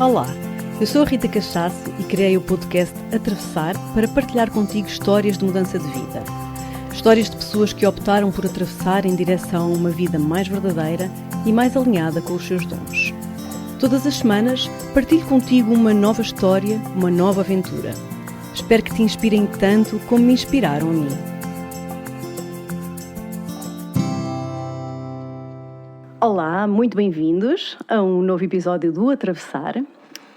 Olá, eu sou a Rita Cachaço e criei o podcast Atravessar para partilhar contigo histórias de mudança de vida. Histórias de pessoas que optaram por atravessar em direção a uma vida mais verdadeira e mais alinhada com os seus dons. Todas as semanas partilho contigo uma nova história, uma nova aventura. Espero que te inspirem tanto como me inspiraram a mim. Olá, muito bem-vindos a um novo episódio do Atravessar.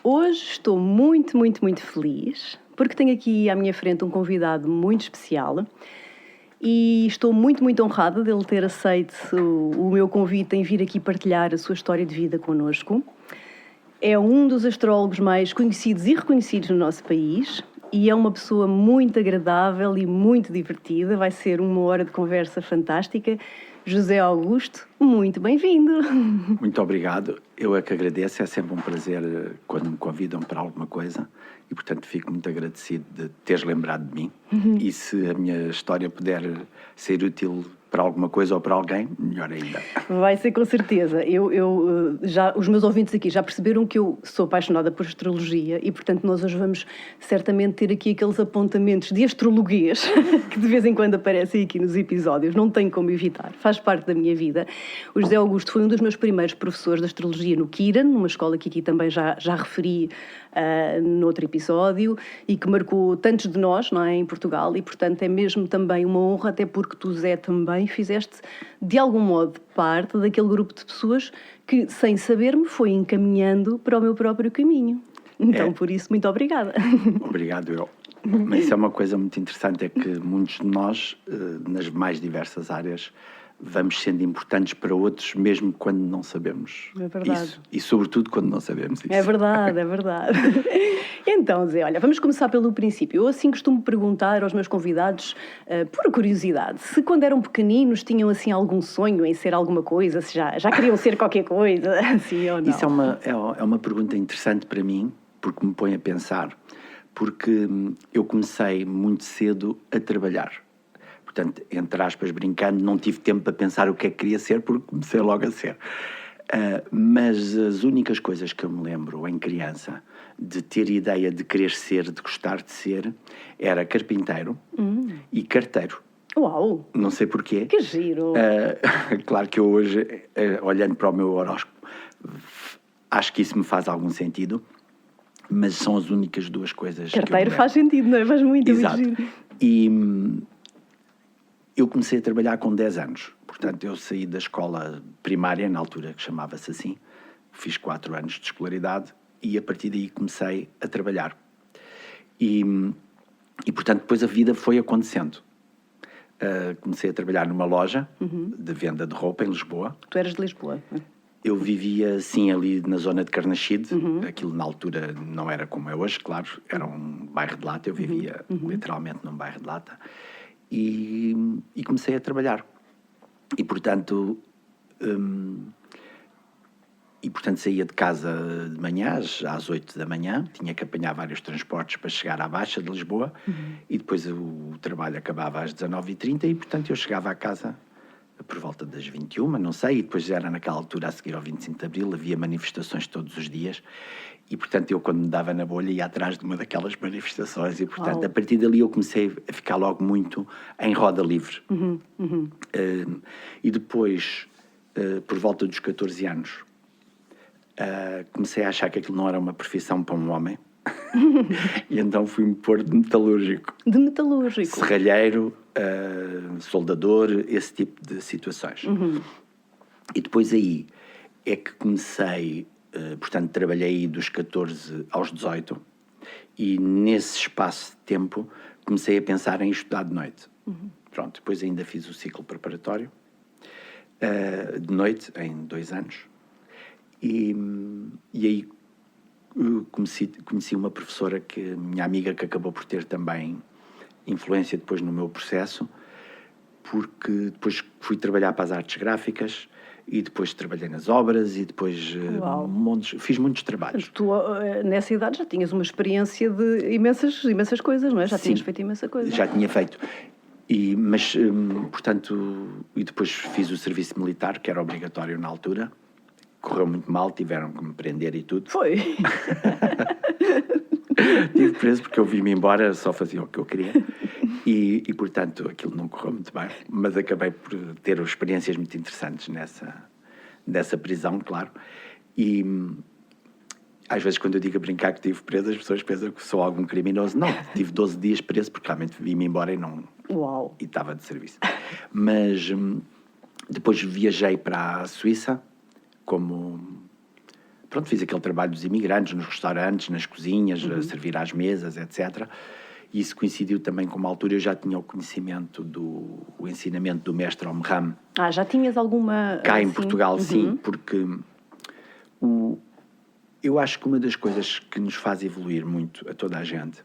Hoje estou muito feliz porque tenho aqui à minha frente um convidado muito especial e estou muito honrada dele ter aceito o meu convite em vir aqui partilhar a sua história de vida connosco. É um dos astrólogos mais conhecidos e reconhecidos no nosso país e é uma pessoa muito agradável e muito divertida. Vai ser uma hora de conversa fantástica. José Augusto, muito bem-vindo. Muito obrigado. Eu é que agradeço. É sempre um prazer quando me convidam para alguma coisa e, portanto, fico muito agradecido de teres lembrado de mim. E se a minha história puder ser útil para alguma coisa ou para alguém, melhor ainda. Vai ser com certeza. Os meus ouvintes aqui já perceberam que eu sou apaixonada por astrologia e, portanto, nós hoje vamos certamente ter aqui aqueles apontamentos de astrologuês que de vez em quando aparecem aqui nos episódios. Não tenho como evitar. Faz parte da minha vida. O José Augusto foi um dos meus primeiros professores de astrologia no Kiran, numa escola que aqui também já referi noutro episódio e que marcou tantos de nós, não é, em Portugal, e portanto é mesmo também uma honra, até porque tu, Zé, também fizeste de algum modo parte daquele grupo de pessoas que, sem saber, me foi encaminhando para o meu próprio caminho. Então, por isso, muito obrigada. Obrigado, eu. Mas isso é uma coisa muito interessante, é que muitos de nós, nas mais diversas áreas, vamos sendo importantes para outros, mesmo quando não sabemos isso. E sobretudo quando não sabemos isso. É verdade. Então, Zé, olha, vamos começar pelo princípio. Eu assim costumo perguntar aos meus convidados, por curiosidade, se quando eram pequeninos tinham assim algum sonho em ser alguma coisa, se já queriam ser qualquer coisa, assim ou não. Isso é uma pergunta interessante para mim, porque me põe a pensar, porque eu comecei muito cedo a trabalhar. Portanto, entre aspas, brincando, não tive tempo para pensar o que é que queria ser, porque comecei logo a ser. Mas as únicas coisas que eu me lembro em criança de ter ideia de querer ser, de gostar de ser, era carpinteiro e carteiro. Uau! Não sei porquê. Que giro! Claro que eu hoje, olhando para o meu horóscopo, acho que isso me faz algum sentido, mas são as únicas duas coisas que eu me lembro. Carteiro faz sentido, não é? Faz muito. Exato. E eu comecei a trabalhar com 10 anos. Portanto, eu saí da escola primária, na altura que chamava-se assim, fiz 4 anos de escolaridade e a partir daí comecei a trabalhar. E portanto, depois a vida foi acontecendo. Comecei a trabalhar numa loja de venda de roupa em Lisboa. Tu eras de Lisboa? Eu vivia, sim, ali na zona de Carnaxide. Aquilo, na altura, não era como é hoje, claro. Era um bairro de lata. Eu vivia literalmente num bairro de lata. E comecei a trabalhar. E, portanto, saía de casa de manhã, às 8 da manhã. Tinha que apanhar vários transportes para chegar à Baixa de Lisboa. E depois o trabalho acabava às 19h30 e, portanto, eu chegava à casa por volta das 21, não sei, e depois era naquela altura, a seguir ao 25 de Abril, havia manifestações todos os dias, e portanto eu, quando me dava na bolha, ia atrás de uma daquelas manifestações, e portanto a partir dali eu comecei a ficar logo muito em roda livre. E depois, por volta dos 14 anos, comecei a achar que aquilo não era uma profissão para um homem, e então fui-me pôr de metalúrgico. De metalúrgico? Serralheiro, soldador, esse tipo de situações. E depois aí é que comecei, portanto, trabalhei dos 14 aos 18 e nesse espaço de tempo comecei a pensar em estudar de noite. Pronto, depois ainda fiz o ciclo preparatório de noite, em 2 anos, e aí conheci uma professora, minha amiga, que acabou por ter também influência depois no meu processo, porque depois fui trabalhar para as artes gráficas e depois trabalhei nas obras e depois fiz muitos trabalhos. Tu, nessa idade, já tinhas uma experiência de imensas coisas, não é? Já tinhas feito imensa coisa. Já tinha feito. Portanto, e depois fiz o serviço militar, que era obrigatório na altura, correu muito mal, tiveram que me prender e tudo. Foi. Estive preso porque eu vim-me embora, só fazia o que eu queria. E, portanto, aquilo não correu muito bem. Mas acabei por ter experiências muito interessantes nessa prisão, claro. E às vezes, quando eu digo a brincar que estive preso, as pessoas pensam que sou algum criminoso. Não, tive 12 dias preso porque realmente vim-me embora e não... Uau. E estava de serviço. Mas depois viajei para a Suíça como... Pronto, fiz aquele trabalho dos imigrantes, nos restaurantes, nas cozinhas, a servir às mesas, etc. E isso coincidiu também com uma altura, eu já tinha o conhecimento o ensinamento do mestre Omram. Já tinhas alguma... Cá em Portugal, sim, porque eu acho que uma das coisas que nos faz evoluir muito a toda a gente,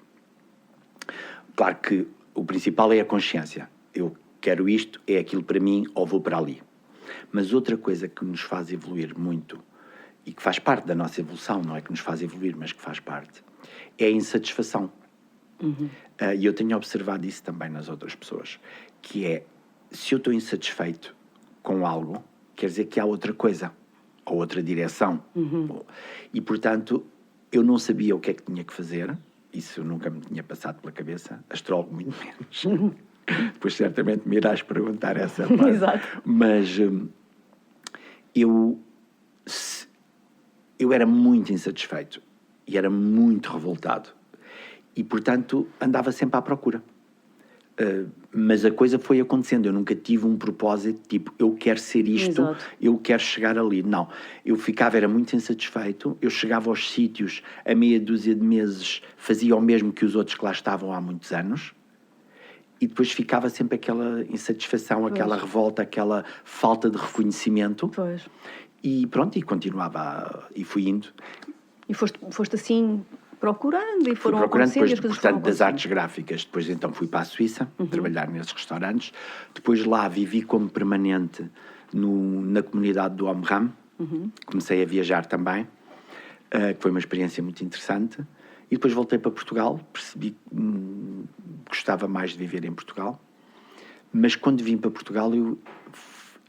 claro que o principal é a consciência. Eu quero isto, é aquilo para mim, ou vou para ali. Mas outra coisa que nos faz evoluir muito, e que faz parte da nossa evolução, não é que nos faz evoluir, mas que faz parte, é a insatisfação. E eu tenho observado isso também nas outras pessoas, que é, se eu estou insatisfeito com algo, quer dizer que há outra coisa, ou outra direção. E, portanto, eu não sabia o que é que tinha que fazer, isso nunca me tinha passado pela cabeça, astrólogo muito menos. Depois certamente me irás perguntar essa parte. Exato. Mas eu era muito insatisfeito e era muito revoltado e, portanto, andava sempre à procura. Mas a coisa foi acontecendo, eu nunca tive um propósito tipo, eu quero ser isto, Exato. eu quero chegar ali. Não, eu era muito insatisfeito, eu chegava aos sítios, a meia dúzia de meses fazia o mesmo que os outros que lá estavam há muitos anos e depois ficava sempre aquela insatisfação, aquela revolta, aquela falta de reconhecimento. Pois. E pronto, e continuava, e fui indo. E foste assim procurando e Fui foram procurando acontecendo depois, e as coisas portanto, foram das acontecendo. artes gráficas. Depois então fui para a Suíça, trabalhar nesses restaurantes. Depois lá vivi como permanente na comunidade do Omram. Comecei a viajar também, que foi uma experiência muito interessante. E depois voltei para Portugal, percebi que gostava mais de viver em Portugal. Mas quando vim para Portugal,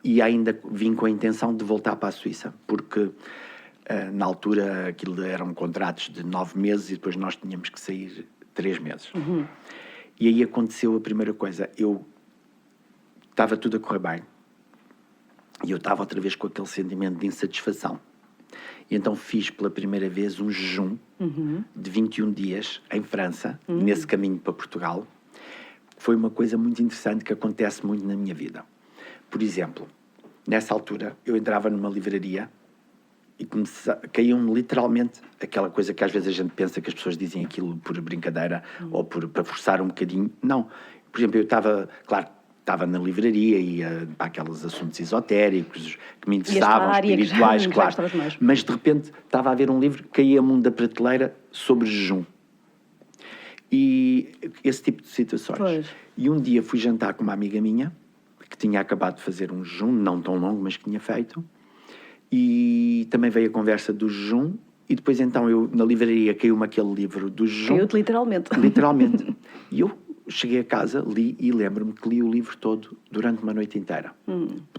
e ainda vim com a intenção de voltar para a Suíça, porque na altura aquilo eram contratos de 9 meses e depois nós tínhamos que sair 3 meses. E aí aconteceu a primeira coisa, eu estava tudo a correr bem e eu estava outra vez com aquele sentimento de insatisfação. E então fiz pela primeira vez um jejum de 21 dias em França, nesse caminho para Portugal. Foi uma coisa muito interessante que acontece muito na minha vida. Por exemplo, nessa altura eu entrava numa livraria e caíam-me literalmente aquela coisa que às vezes a gente pensa que as pessoas dizem aquilo por brincadeira ou para forçar um bocadinho. Não. Por exemplo, eu estava na livraria e ia para aqueles assuntos esotéricos que me interessavam, espirituais, claro. Mas de repente estava a ver um livro, caía-me um da prateleira sobre jejum. E esse tipo de situações. Pois. E um dia fui jantar com uma amiga minha que tinha acabado de fazer um jejum, não tão longo, mas que tinha feito. E também veio a conversa do jejum. E depois então eu, na livraria, caiu-me aquele livro do jejum. Caiu-te literalmente. Literalmente. E eu cheguei a casa, li e lembro-me que li o livro todo durante uma noite inteira.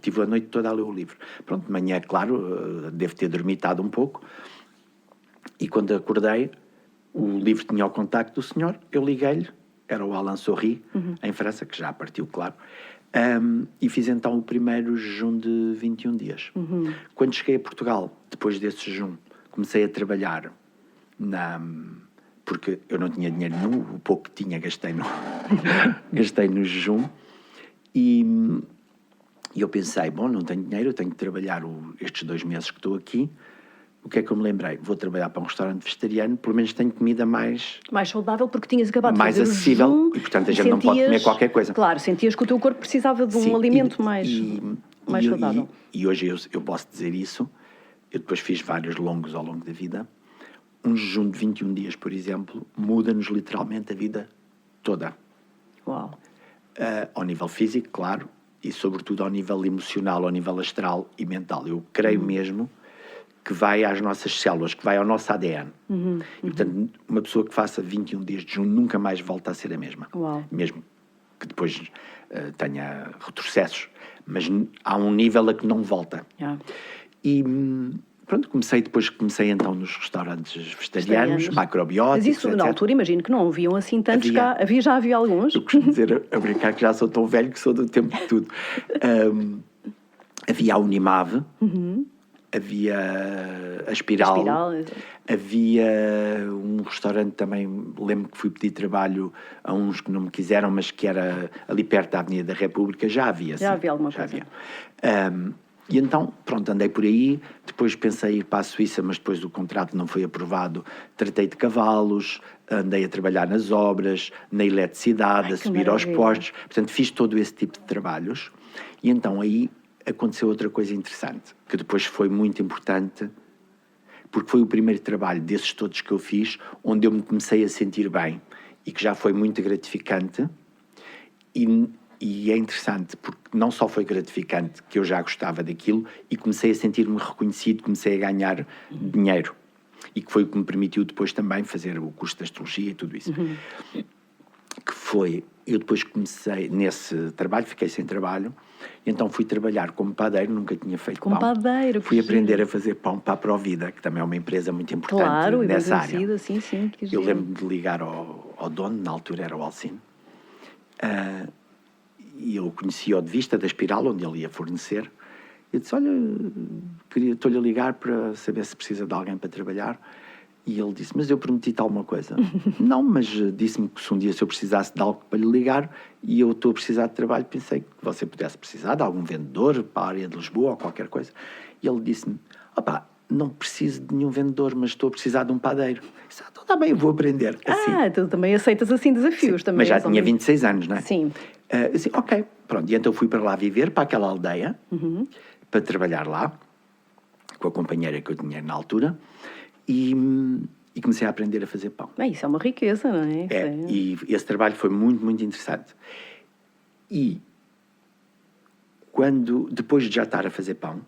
Tive a noite toda a ler o livro. Pronto, de manhã, claro, devo ter dormitado um pouco. E quando acordei, o livro tinha o contacto do senhor, eu liguei-lhe, era o Alain Sorri, em França, que já partiu, claro. E fiz então o primeiro jejum de 21 dias. Quando cheguei a Portugal, depois desse jejum, comecei a trabalhar porque eu não tinha dinheiro nenhum, o pouco que tinha gastei no jejum. E eu pensei, bom, não tenho dinheiro, eu tenho que trabalhar estes 2 meses que estou aqui. O que é que eu me lembrei? Vou trabalhar para um restaurante vegetariano, pelo menos tenho comida mais saudável, porque tinhas acabado de mais fazer acessível o jejum, e, portanto, a gente não pode comer qualquer coisa. Claro, sentias que o teu corpo precisava de um alimento mais saudável. E hoje eu posso dizer isso. Eu depois fiz vários longos ao longo da vida. Um jejum de 21 dias, por exemplo, muda-nos literalmente a vida toda. Uau. Ao nível físico, claro, e sobretudo ao nível emocional, ao nível astral e mental. Eu creio mesmo que vai às nossas células, que vai ao nosso ADN. E, portanto, uma pessoa que faça 21 dias de jejum nunca mais volta a ser a mesma. Uau. Mesmo que depois tenha retrocessos. Mas há um nível a que não volta. Yeah. E pronto, comecei então nos restaurantes vegetarianos, macrobióticos, Mas isso, etc. na altura, imagino que não haviam assim tantos cá. Já havia alguns? Eu costumo dizer a brincar que já sou tão velho que sou do tempo de tudo. Havia a Unimave, havia a Espiral, havia um restaurante também, lembro que fui pedir trabalho a uns que não me quiseram, mas que era ali perto da Avenida da República, já havia. Já havia alguma coisa. Havia. E então, pronto, andei por aí, depois pensei em ir para a Suíça, mas depois o contrato não foi aprovado, tratei de cavalos, andei a trabalhar nas obras, na eletricidade, a subir aos postos, portanto fiz todo esse tipo de trabalhos, e então aí aconteceu outra coisa interessante, que depois foi muito importante, porque foi o primeiro trabalho desses todos que eu fiz, onde eu me comecei a sentir bem, e que já foi muito gratificante, e é interessante, porque não só foi gratificante, que eu já gostava daquilo, e comecei a sentir-me reconhecido, comecei a ganhar dinheiro. E que foi o que me permitiu depois também fazer o curso de astrologia e tudo isso. Que foi, eu depois comecei, nesse trabalho, fiquei sem trabalho, e então fui trabalhar como padeiro, nunca tinha feito pão. Como padeiro, fui aprender a fazer pão para a Provida, que também é uma empresa muito importante nessa área. Sim, eu lembro-me de ligar ao dono, na altura era o Alcino, e eu conhecia-o de vista da Espiral, onde ele ia fornecer. Eu disse, olha, estou-lhe a ligar para saber se precisa de alguém para trabalhar. E ele disse, mas eu prometi-te alguma coisa. Não, mas disse-me que se um dia se eu precisasse de algo para lhe ligar, e eu estou a precisar de trabalho, pensei que você pudesse precisar de algum vendedor para a área de Lisboa ou qualquer coisa. E ele disse-me, não preciso de nenhum vendedor, mas estou a precisar de um padeiro. Eu disse, então está bem, eu vou aprender. Assim. Tu também aceitas assim desafios. Sim, também. Mas já tinha 26 anos, não é? Sim. Assim, ok, pronto. E então fui para lá viver, para aquela aldeia, para trabalhar lá, com a companheira que eu tinha na altura, e comecei a aprender a fazer pão. Isso é uma riqueza, não é? E esse trabalho foi muito, muito interessante. E depois de já estar a fazer pão,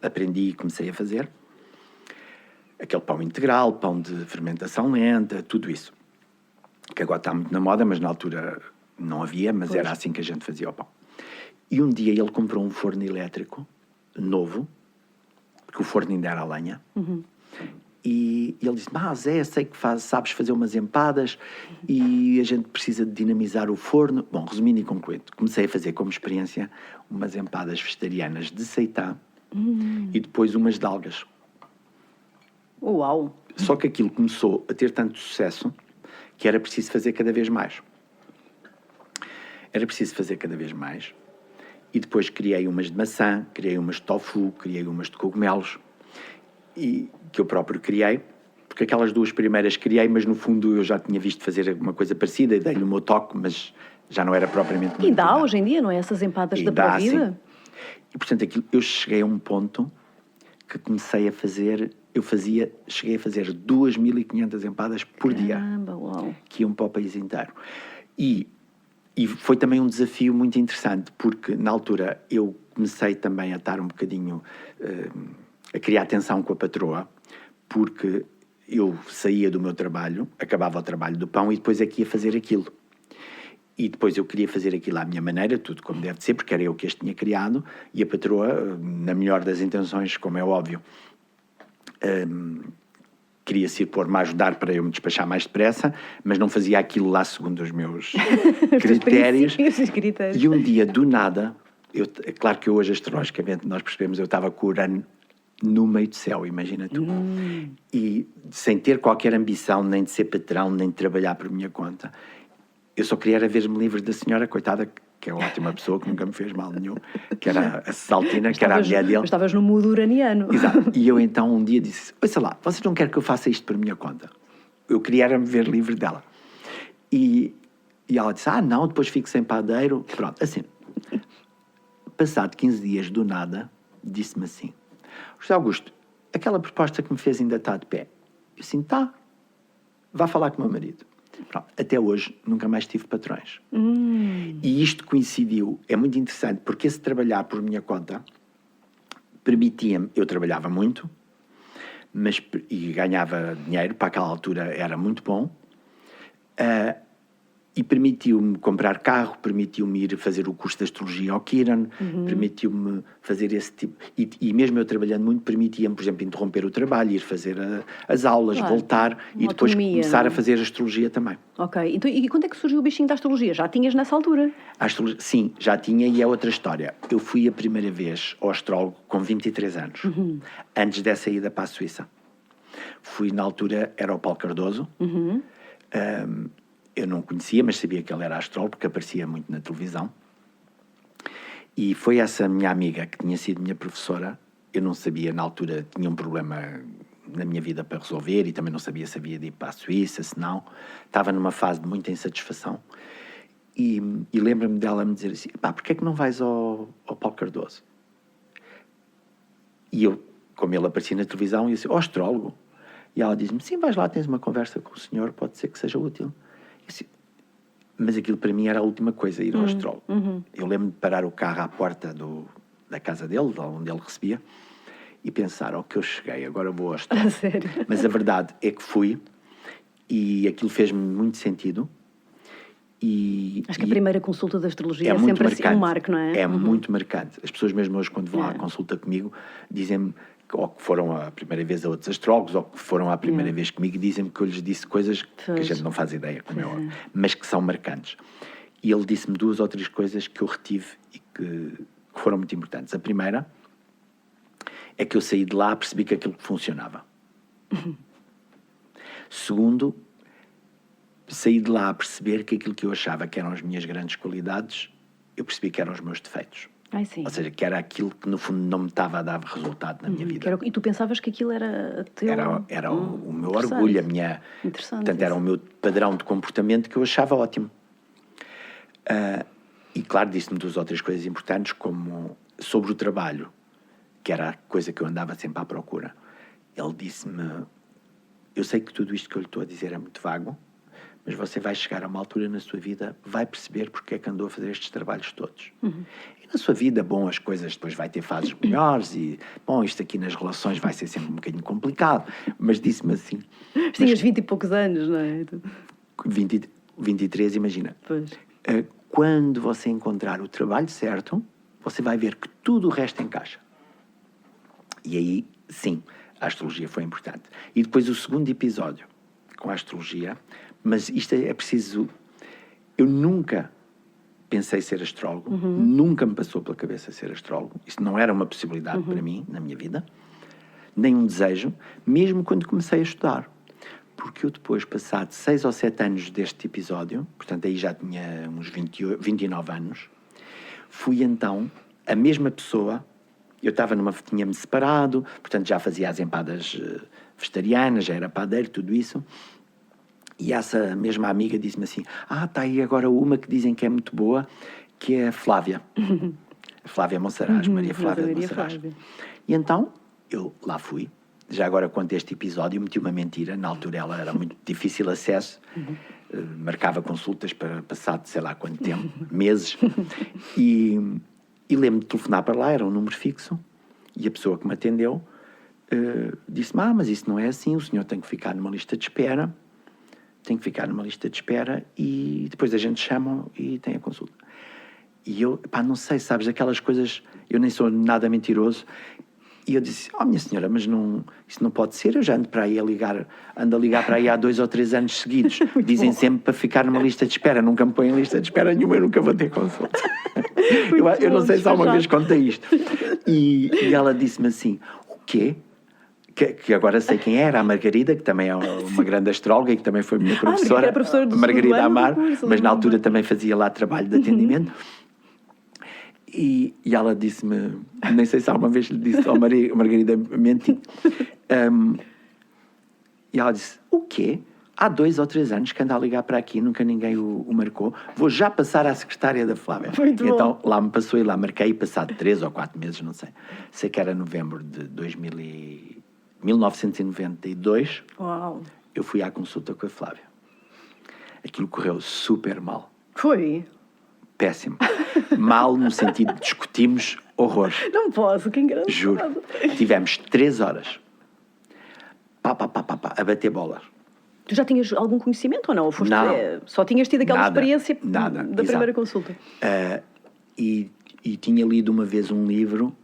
aprendi e comecei a fazer aquele pão integral, pão de fermentação lenta, tudo isso. Que agora está muito na moda, mas na altura não havia, mas era assim que a gente fazia o pão. E um dia ele comprou um forno elétrico novo, porque o forno ainda era a lenha, e ele disse, Zé, sei que sabes fazer umas empadas e a gente precisa de dinamizar o forno. Bom, resumindo e concluindo, comecei a fazer como experiência umas empadas vegetarianas de seitã e depois umas de algas. Uau! Só que aquilo começou a ter tanto sucesso que era preciso fazer cada vez mais. E depois criei umas de maçã, criei umas de tofu, criei umas de cogumelos, e que eu próprio criei, porque aquelas duas primeiras criei, mas no fundo eu já tinha visto fazer alguma coisa parecida e dei-lhe o meu toque, mas já não era propriamente... E dá hoje em dia, não é? Essas empadas da Provida? E portanto eu cheguei a um ponto que comecei a fazer... cheguei a fazer 2.500 empadas por dia. Caramba, uau! Que iam para o país inteiro. E foi também um desafio muito interessante, porque na altura eu comecei também a estar um bocadinho... a criar tensão com a patroa, porque eu saía do meu trabalho, acabava o trabalho do pão e depois aqui ia fazer aquilo. E depois eu queria fazer aquilo à minha maneira, tudo como deve ser, porque era eu que as tinha criado, e a patroa, na melhor das intenções, como é óbvio, queria-se ir pôr-me a ajudar para eu me despachar mais depressa, mas não fazia aquilo lá segundo os meus critérios. E um dia, do nada, é claro que hoje, astrologicamente, nós percebemos, eu estava com o Urano no meio do céu, imagina tu. E sem ter qualquer ambição, nem de ser patrão, nem de trabalhar por minha conta. Eu só queria era ver-me livre da senhora, coitada, que é uma ótima pessoa, que nunca me fez mal nenhum, que era a Cesaltina, que era a mulher dele. Mas estavas no mundo uraniano. Exato. E eu então um dia disse, ouça lá, vocês não querem que eu faça isto por minha conta? Eu queria era me ver livre dela. E ela disse, não, depois fico sem padeiro. Pronto, assim. Passado 15 dias, do nada, disse-me assim, José Augusto, aquela proposta que me fez ainda está de pé. Eu assim, tá, vá falar com o meu marido. Pronto, até hoje nunca mais tive patrões. E isto coincidiu, é muito interessante, porque esse trabalhar por minha conta permitia-me, eu trabalhava muito, e ganhava dinheiro, para aquela altura era muito bom, E permitiu-me comprar carro, permitiu-me ir fazer o curso de astrologia ao Kiran, permitiu-me fazer esse tipo... E mesmo eu trabalhando muito, permitia-me, por exemplo, interromper o trabalho, ir fazer as aulas, voltar e depois começar a fazer astrologia também. Ok. Então, e quando é que surgiu o bichinho da astrologia? Já tinhas nessa altura? Sim, já tinha, e é outra história. Eu fui a primeira vez ao astrólogo com 23 anos, antes dessa ida para a Suíça. Fui, na altura, era o Paulo Cardoso. Eu não conhecia, mas sabia que ele era astrólogo, porque aparecia muito na televisão. E foi essa minha amiga, que tinha sido minha professora. Eu não sabia, na altura, tinha um problema na minha vida para resolver, e também não sabia se havia de ir para a Suíça, se não. Estava numa fase de muita insatisfação. E lembro-me dela me dizer assim, porquê é que não vais ao Paulo Cardoso? E eu, como ele aparecia na televisão, eu disse, astrólogo? E ela diz-me, sim, vais lá, tens uma conversa com o senhor, pode ser que seja útil. Mas aquilo para mim era a última coisa, ir ao astrólogo. Eu lembro-me de parar o carro à porta da casa dele, onde ele recebia, e pensar, que eu cheguei, agora vou ao astrólogo. Sério? Mas a verdade é que fui, e aquilo fez-me muito sentido. Acho que a primeira consulta da astrologia é muito sempre marcante. Assim, um marco, não é? É muito marcante. As pessoas mesmo hoje, quando vão à consulta comigo, dizem-me ou que foram a primeira vez a outros astrólogos, ou que foram a primeira vez comigo, dizem-me que eu lhes disse coisas que a gente não faz ideia, como é óbvio, mas que são marcantes. E ele disse-me 2 ou 3 coisas que eu retive e que foram muito importantes. A primeira é que eu saí de lá e percebi que aquilo funcionava. Segundo, saí de lá a perceber que aquilo que eu achava que eram as minhas grandes qualidades, eu percebi que eram os meus defeitos. Sim. Ou seja, que era aquilo que no fundo não me estava a dar resultado na minha vida. E tu pensavas que aquilo era teu... Era o meu orgulho, a minha... Portanto, era o meu padrão de comportamento que eu achava ótimo. E claro, disse-me 2 ou 3 coisas importantes, como sobre o trabalho, que era a coisa que eu andava sempre à procura. Ele disse-me, eu sei que tudo isto que eu lhe estou a dizer é muito vago, mas você vai chegar a uma altura na sua vida, vai perceber porque é que andou a fazer estes trabalhos todos. E na sua vida, as coisas depois vai ter fases melhores e, isto aqui nas relações vai ser sempre um bocadinho complicado, mas disse-me assim... Tinhas 20 e poucos anos, não é? 23, imagina. Pois. Quando você encontrar o trabalho certo, você vai ver que tudo o resto encaixa. E aí, sim, a astrologia foi importante. E depois o segundo episódio com a astrologia, mas isto é preciso... Eu nunca pensei ser astrólogo, nunca me passou pela cabeça ser astrólogo. Isso não era uma possibilidade para mim, na minha vida, nem um desejo, mesmo quando comecei a estudar. Porque eu depois, passado 6 ou 7 anos deste episódio, portanto aí já tinha uns 29 anos, fui então a mesma pessoa. Eu tinha-me separado, portanto já fazia as empadas vegetarianas, já era padeiro, tudo isso. E essa mesma amiga disse-me assim, está aí agora uma que dizem que é muito boa, que é a Flávia. A Flávia Monsaraz, Maria Flávia de Monsaraz. E então, eu lá fui. Já agora, quanto a este episódio, meti uma mentira. Na altura ela era muito difícil acesso. Marcava consultas para passar de sei lá quanto tempo, meses. E lembro-me de telefonar para lá, era um número fixo. E a pessoa que me atendeu disse-me, mas isso não é assim, o senhor tem que ficar numa lista de espera. E depois a gente chama e tem a consulta. E eu, não sei, sabes, aquelas coisas, eu nem sou nada mentiroso. E eu disse, minha senhora, mas isso não pode ser, eu já ando a ligar para aí há 2 ou 3 anos seguidos. Dizem sempre para ficar numa lista de espera, nunca me põem em lista de espera nenhuma, eu nunca vou ter consulta. eu não sei se alguma vez contei isto. E ela disse-me assim, o quê? Que agora sei quem era, a Margarida, que também é uma grande astróloga e que também foi minha professora. A Margarida Amar, mas na altura também fazia lá trabalho de atendimento. E ela disse-me, nem sei se alguma vez lhe disse, Margarida, menti. E ela disse, o quê? Há 2 ou 3 anos que anda a ligar para aqui, nunca ninguém o marcou. Vou já passar à secretária da Flávia. Então lá me passou e lá marquei, passado 3 ou 4 meses, não sei. Sei que era novembro de 1992. Uau. Eu fui à consulta com a Flávia. Aquilo correu super mal. Foi? Péssimo. Mal no sentido de discutimos horrores. Não posso, que engraçado. Juro. Tivemos 3 horas. A bater bolas. Tu já tinhas algum conhecimento ou não? Ou foste, Não. Só tinhas tido aquela Nada, experiência nada, da exato. primeira consulta? E tinha lido uma vez um livro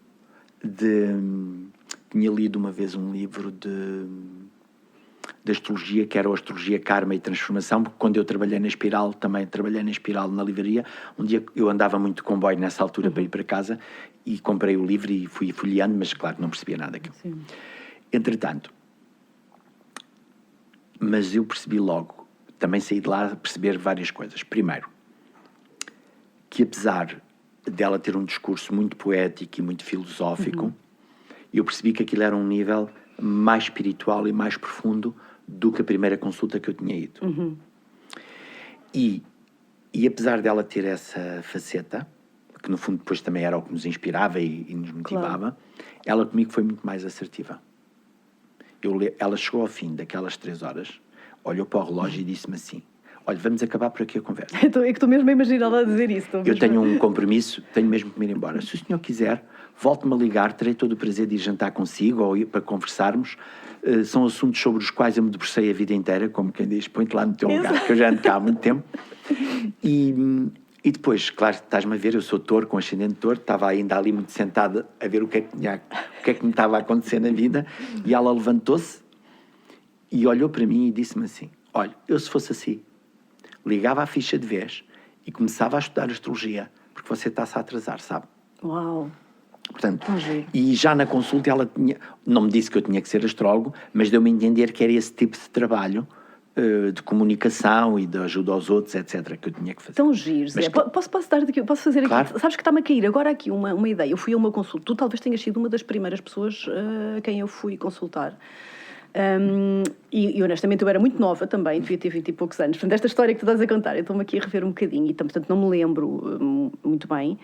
de astrologia, que era a astrologia karma e transformação, porque quando eu trabalhei na Espiral, também trabalhei na Espiral na livraria, um dia eu andava muito de comboio nessa altura para ir para casa e comprei o livro e fui folheando, mas claro, não percebia nada daquilo. Sim. Entretanto, mas eu percebi logo, também saí de lá a perceber várias coisas. Primeiro, que apesar dela ter um discurso muito poético e muito filosófico, eu percebi que aquilo era um nível mais espiritual e mais profundo do que a primeira consulta que eu tinha ido. E apesar dela ter essa faceta, que no fundo depois também era o que nos inspirava e nos motivava, ela comigo foi muito mais assertiva. Ela chegou ao fim daquelas 3 horas, olhou para o relógio e disse-me assim: olha, vamos acabar por aqui a conversa. Então, é que estou mesmo a imaginar ela a dizer isso. Eu tenho um compromisso, tenho mesmo que me ir embora. Se o senhor quiser, volte-me a ligar, terei todo o prazer de ir jantar consigo ou ir para conversarmos. São assuntos sobre os quais eu me debrucei a vida inteira, como quem diz, põe-te lá no teu lugar, que eu já ando cá há muito tempo. E depois, claro, estás-me a ver, eu sou touro, com ascendente touro, estava ainda ali muito sentada a ver o que é que me estava a acontecer na vida, e ela levantou-se e olhou para mim e disse-me assim: olha, eu se fosse assim, ligava a ficha de vez e começava a estudar astrologia, porque você está-se a atrasar, sabe? Uau! Portanto, e já na consulta ela não me disse que eu tinha que ser astrólogo, mas deu-me a entender que era esse tipo de trabalho de comunicação e de ajuda aos outros, etc., que eu tinha que fazer. Tão giro, Zé. Posso fazer Claro. aqui? Sabes que está-me a cair agora aqui uma ideia. Eu fui a uma consulta. Tu talvez tenhas sido uma das primeiras pessoas a quem eu fui consultar. E honestamente eu era muito nova também, devia ter 20 e poucos anos. Portanto, esta história que tu estás a contar, eu estou-me aqui a rever um bocadinho e portanto não me lembro muito bem.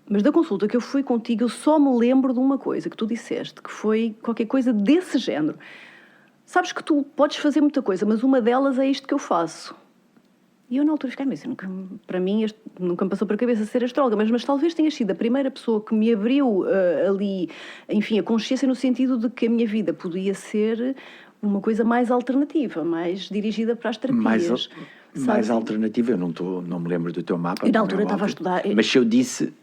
Mas da consulta que eu fui contigo, eu só me lembro de uma coisa que tu disseste, que foi qualquer coisa desse género. Sabes que tu podes fazer muita coisa, mas uma delas é isto que eu faço. E eu na altura fiquei, mas para mim nunca me passou por a cabeça ser astróloga, mas talvez tenha sido a primeira pessoa que me abriu ali, enfim, a consciência no sentido de que a minha vida podia ser uma coisa mais alternativa, mais dirigida para as terapias. Mais alternativa, eu não me lembro do teu mapa. E na altura estava a estudar. Mas se eu disse,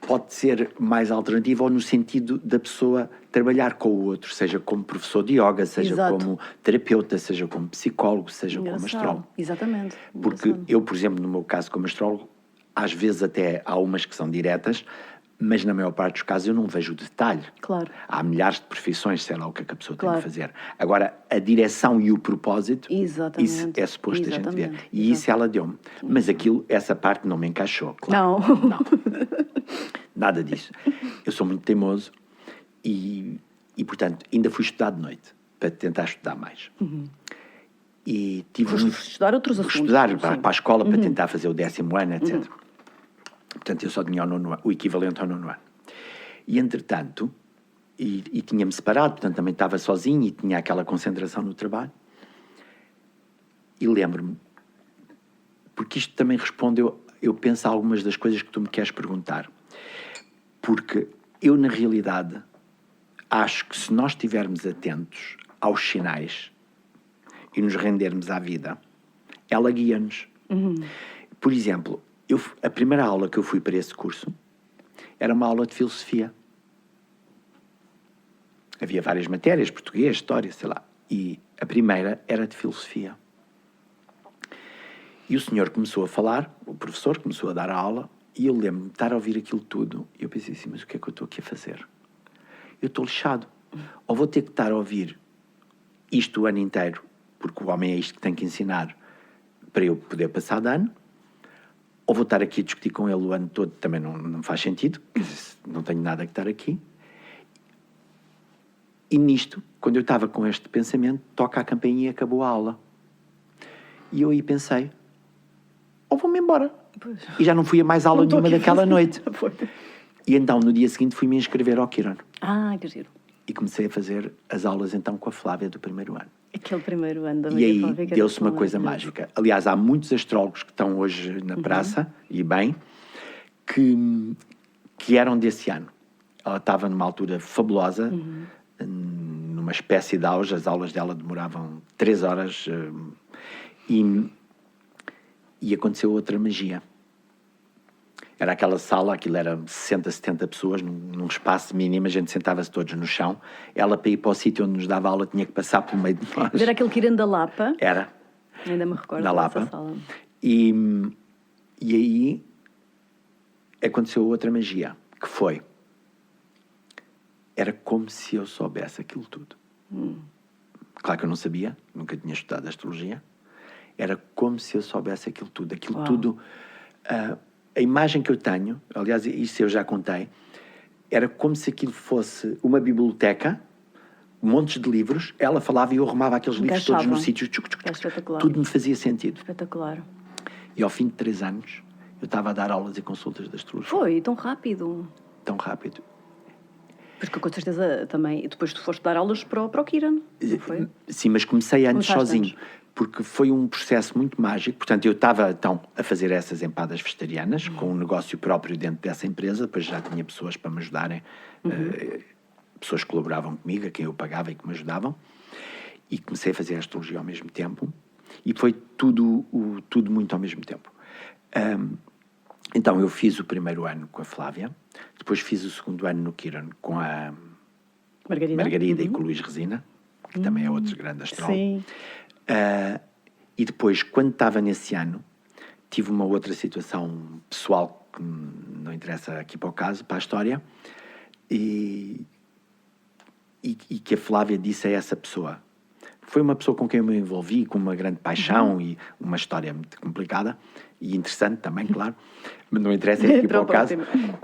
pode ser mais alternativa ou no sentido da pessoa trabalhar com o outro, seja como professor de yoga, seja como terapeuta, seja como psicólogo, seja como astrólogo. Exatamente. Porque eu, por exemplo, no meu caso como astrólogo, às vezes até há umas que são diretas, mas na maior parte dos casos eu não vejo o detalhe. Claro. Há milhares de profissões, sei lá o que a pessoa tem de fazer. Agora, a direção e o propósito, isso é suposto a gente ver. E isso ela deu-me. Mas essa parte não me encaixou, claro. Não. Nada disso. Eu sou muito teimoso e, portanto, ainda fui estudar de noite, para tentar estudar mais. E tive estudar outros assuntos. Estudar para a escola, para tentar fazer o 10º ano, etc. Portanto, eu só tinha o equivalente ao 9º ano. E, entretanto, e tinha-me separado, portanto, também estava sozinho e tinha aquela concentração no trabalho. E lembro-me, porque isto também responde, eu penso a algumas das coisas que tu me queres perguntar. Porque eu, na realidade, acho que se nós estivermos atentos aos sinais e nos rendermos à vida, ela guia-nos. Por exemplo, a primeira aula que eu fui para esse curso era uma aula de filosofia. Havia várias matérias, português, história, sei lá. E a primeira era de filosofia. E o senhor começou a falar, o professor começou a dar a aula, e eu lembro-me de estar a ouvir aquilo tudo. E eu pensei assim, mas o que é que eu estou aqui a fazer? Eu estou lixado. Ou vou ter que estar a ouvir isto o ano inteiro, porque o homem é isto que tem que ensinar para eu poder passar de ano, ou vou estar aqui a discutir com ele o ano todo, também não faz sentido, não tenho nada que estar aqui. E nisto, quando eu estava com este pensamento, toca a campainha e acabou a aula. E eu aí pensei, ou vou-me embora. Pois. E já não fui a mais aula nenhuma daquela noite. E então, no dia seguinte, fui-me inscrever ao Quirón. Que giro. E comecei a fazer as aulas, então, com a Flávia do primeiro ano. Aquele primeiro ano da Maria Flávia. E aí deu-se uma coisa mágica. Aliás, há muitos astrólogos que estão hoje na praça, e bem, que eram desse ano. Ela estava numa altura fabulosa, numa espécie de auge. As aulas dela demoravam 3 horas, E aconteceu outra magia. Era aquela sala, aquilo era 60, 70 pessoas, num espaço mínimo, a gente sentava-se todos no chão. Ela, para ir para o sítio onde nos dava aula, tinha que passar pelo meio de nós. Era aquele que era da Lapa. Era. Ainda me recordo Na dessa Lapa. sala. E aí aconteceu outra magia, que foi... Era como se eu soubesse aquilo tudo. Claro que eu não sabia, nunca tinha estudado astrologia. Era como se eu soubesse aquilo tudo. Aquilo tudo... a imagem que eu tenho, aliás, isso eu já contei, era como se aquilo fosse uma biblioteca, montes de livros, ela falava e eu arrumava aqueles livros todos no sítio. É espetacular. Tudo me fazia sentido. Espetacular. E ao fim de 3 anos, eu estava a dar aulas e consultas de astrologia. Foi, tão rápido. Tão rápido. Porque com certeza também, depois tu foste dar aulas para o Kiran, não foi? Sim, mas comecei antes Começaste sozinho. antes. Porque foi um processo muito mágico. Portanto, eu estava então a fazer essas empadas vegetarianas com um negócio próprio dentro dessa empresa. Depois já tinha pessoas para me ajudarem. Pessoas que colaboravam comigo, a quem eu pagava e que me ajudavam. E comecei a fazer a astrologia ao mesmo tempo. E foi tudo muito ao mesmo tempo. Então, eu fiz o primeiro ano com a Flávia. Depois fiz o segundo ano no Kiran com a Margarida e com o Luís Resina, que também é outro grande astrólogo. Sim. E depois, quando estava nesse ano, tive uma outra situação pessoal que não interessa aqui para o caso, para a história, e que a Flávia disse a essa pessoa. Foi uma pessoa com quem eu me envolvi, com uma grande paixão e uma história muito complicada e interessante também, claro, mas não interessa aqui para o caso.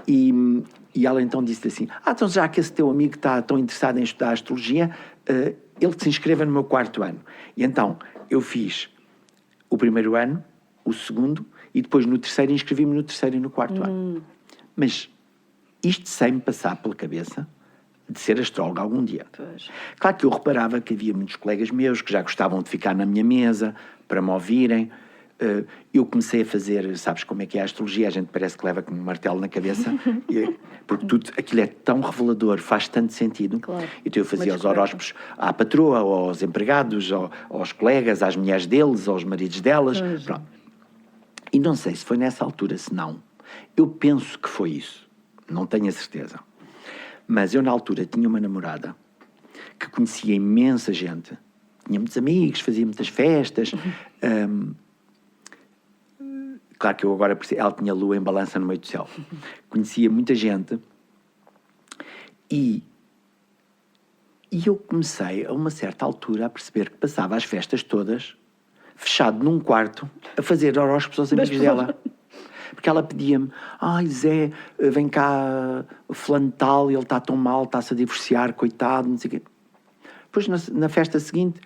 E ela então disse assim, então já que esse teu amigo está tão interessado em estudar astrologia, ele se inscreva no meu 4º ano. E então eu fiz o primeiro ano, o segundo, e depois no terceiro inscrevi-me no 3º e no 4º ano. Mas isto sem me passar pela cabeça de ser astrólogo algum dia. Pois. Claro que eu reparava que havia muitos colegas meus que já gostavam de ficar na minha mesa para me ouvirem. Eu comecei a fazer, sabes como é que é a astrologia? A gente parece que leva com um martelo na cabeça, porque tudo aquilo é tão revelador, faz tanto sentido. Claro. Então eu fazia os horóscopos à patroa, aos empregados, aos colegas, às mulheres deles, aos maridos delas. Pronto. E não sei se foi nessa altura, se não. Eu penso que foi isso. Não tenho a certeza. Mas eu, na altura, tinha uma namorada que conhecia imensa gente. Tinha muitos amigos, fazia muitas festas. Claro que eu agora percebo, ela tinha lua em balança no meio do céu. Conhecia muita gente. E eu comecei, a uma certa altura, a perceber que passava as festas todas fechado num quarto a fazer horóscopos aos amigos dela. Porque ela pedia-me, Zé, vem cá, fulano tal, ele está tão mal, está-se a divorciar, coitado, não sei o quê. Depois, na festa seguinte,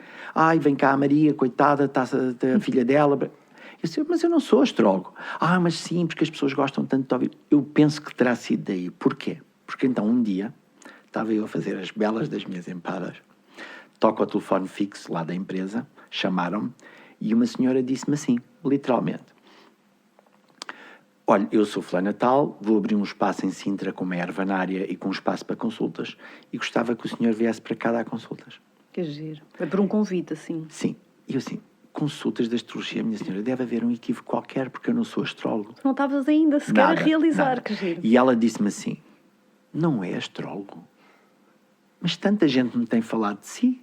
vem cá a Maria, coitada, está a filha dela. Eu disse, mas eu não sou astrólogo. Mas sim, porque as pessoas gostam tanto de ouvir. Eu penso que terá sido daí. Porquê? Porque então, um dia, estava eu a fazer as belas das minhas empadas, toco ao telefone fixo lá da empresa, chamaram-me, e uma senhora disse-me assim, literalmente, olha, eu sou fulana tal, vou abrir um espaço em Sintra com uma ervanária e com um espaço para consultas e gostava que o senhor viesse para cá dar consultas. Que giro. É por um convite, assim. Sim. E eu assim, consultas de astrologia, minha senhora, deve haver um equívoco qualquer porque eu não sou astrólogo. Não estavas ainda sequer a realizar, que giro. E ela disse-me assim, não é astrólogo? Mas tanta gente me tem falado de si.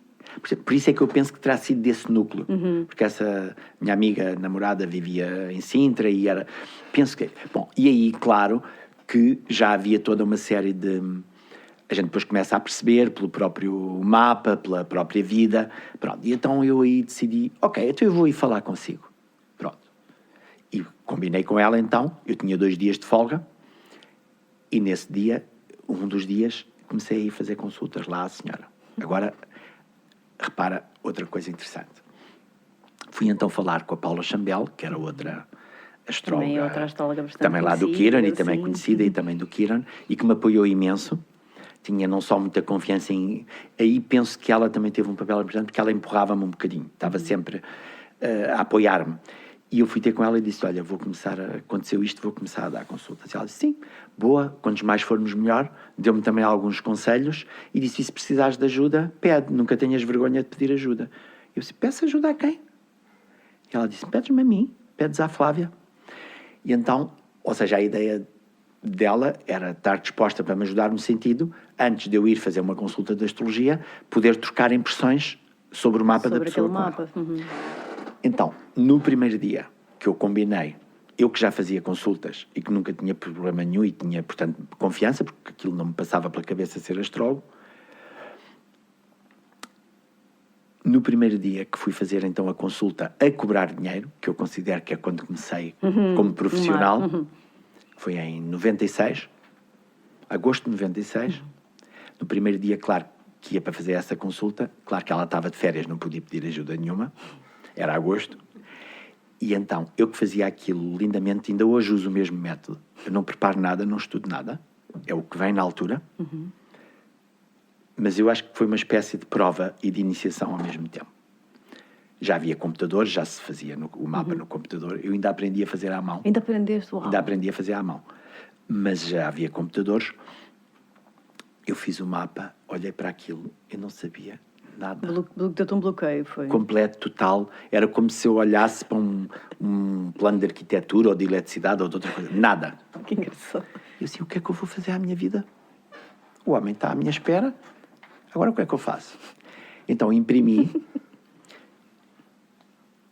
Por isso é que eu penso que terá sido desse núcleo. Porque essa minha amiga namorada vivia em Sintra e era... Penso que... Bom, e aí, claro, que já havia toda uma série de... A gente depois começa a perceber pelo próprio mapa, pela própria vida. Pronto, e então eu aí decidi, ok, então eu vou ir falar consigo. Pronto. E combinei com ela então, eu tinha 2 dias de folga e nesse dia, um dos dias, comecei a ir fazer consultas lá à senhora. Agora... Repara, outra coisa interessante. Fui então falar com a Paula Chambel, que era outra astróloga. Também outra astróloga bastante também lá do Kiran e também conhecida e também do Kiran, e que me apoiou imenso. Tinha não só muita confiança em... Aí penso que ela também teve um papel importante, porque ela empurrava-me um bocadinho. Estava sempre a apoiar-me. E eu fui ter com ela e disse, olha, aconteceu isto, vou começar a dar consultas. E ela disse, sim, boa, quantos mais formos melhor. Deu-me também alguns conselhos e disse, e se precisares de ajuda, pede, nunca tenhas vergonha de pedir ajuda. Eu disse, peço ajuda a quem? Ela disse, pedes-me a mim, pedes à Flávia. E então, ou seja, a ideia dela era estar disposta para me ajudar no sentido, antes de eu ir fazer uma consulta de astrologia, poder trocar impressões sobre o mapa da pessoa. Sobre aquele mapa. Uhum. Então, no primeiro dia que eu combinei, eu que já fazia consultas e que nunca tinha problema nenhum e tinha, portanto, confiança, porque aquilo não me passava pela cabeça ser astrólogo, no primeiro dia que fui fazer então a consulta a cobrar dinheiro, que eu considero que é quando comecei como profissional, foi em 96, agosto de 96, no primeiro dia, claro, que ia para fazer essa consulta, claro que ela estava de férias, não podia pedir ajuda nenhuma, era agosto, e então, eu que fazia aquilo lindamente, ainda hoje uso o mesmo método. Eu não preparo nada, não estudo nada. É o que vem na altura. Mas eu acho que foi uma espécie de prova e de iniciação ao mesmo tempo. Já havia computadores, já se fazia o mapa no computador. Eu ainda aprendi a fazer à mão. Ainda aprendeste? Uau. Ainda aprendi a fazer à mão. Mas já havia computadores. Eu fiz o mapa, olhei para aquilo, eu não sabia nada. Deu-te um bloqueio, foi? Completo, total. Era como se eu olhasse para um plano de arquitetura ou de eletricidade ou de outra coisa. Nada. Que engraçado. Eu assim, o que é que eu vou fazer à minha vida? O homem está à minha espera. Agora o que é que eu faço? Então imprimi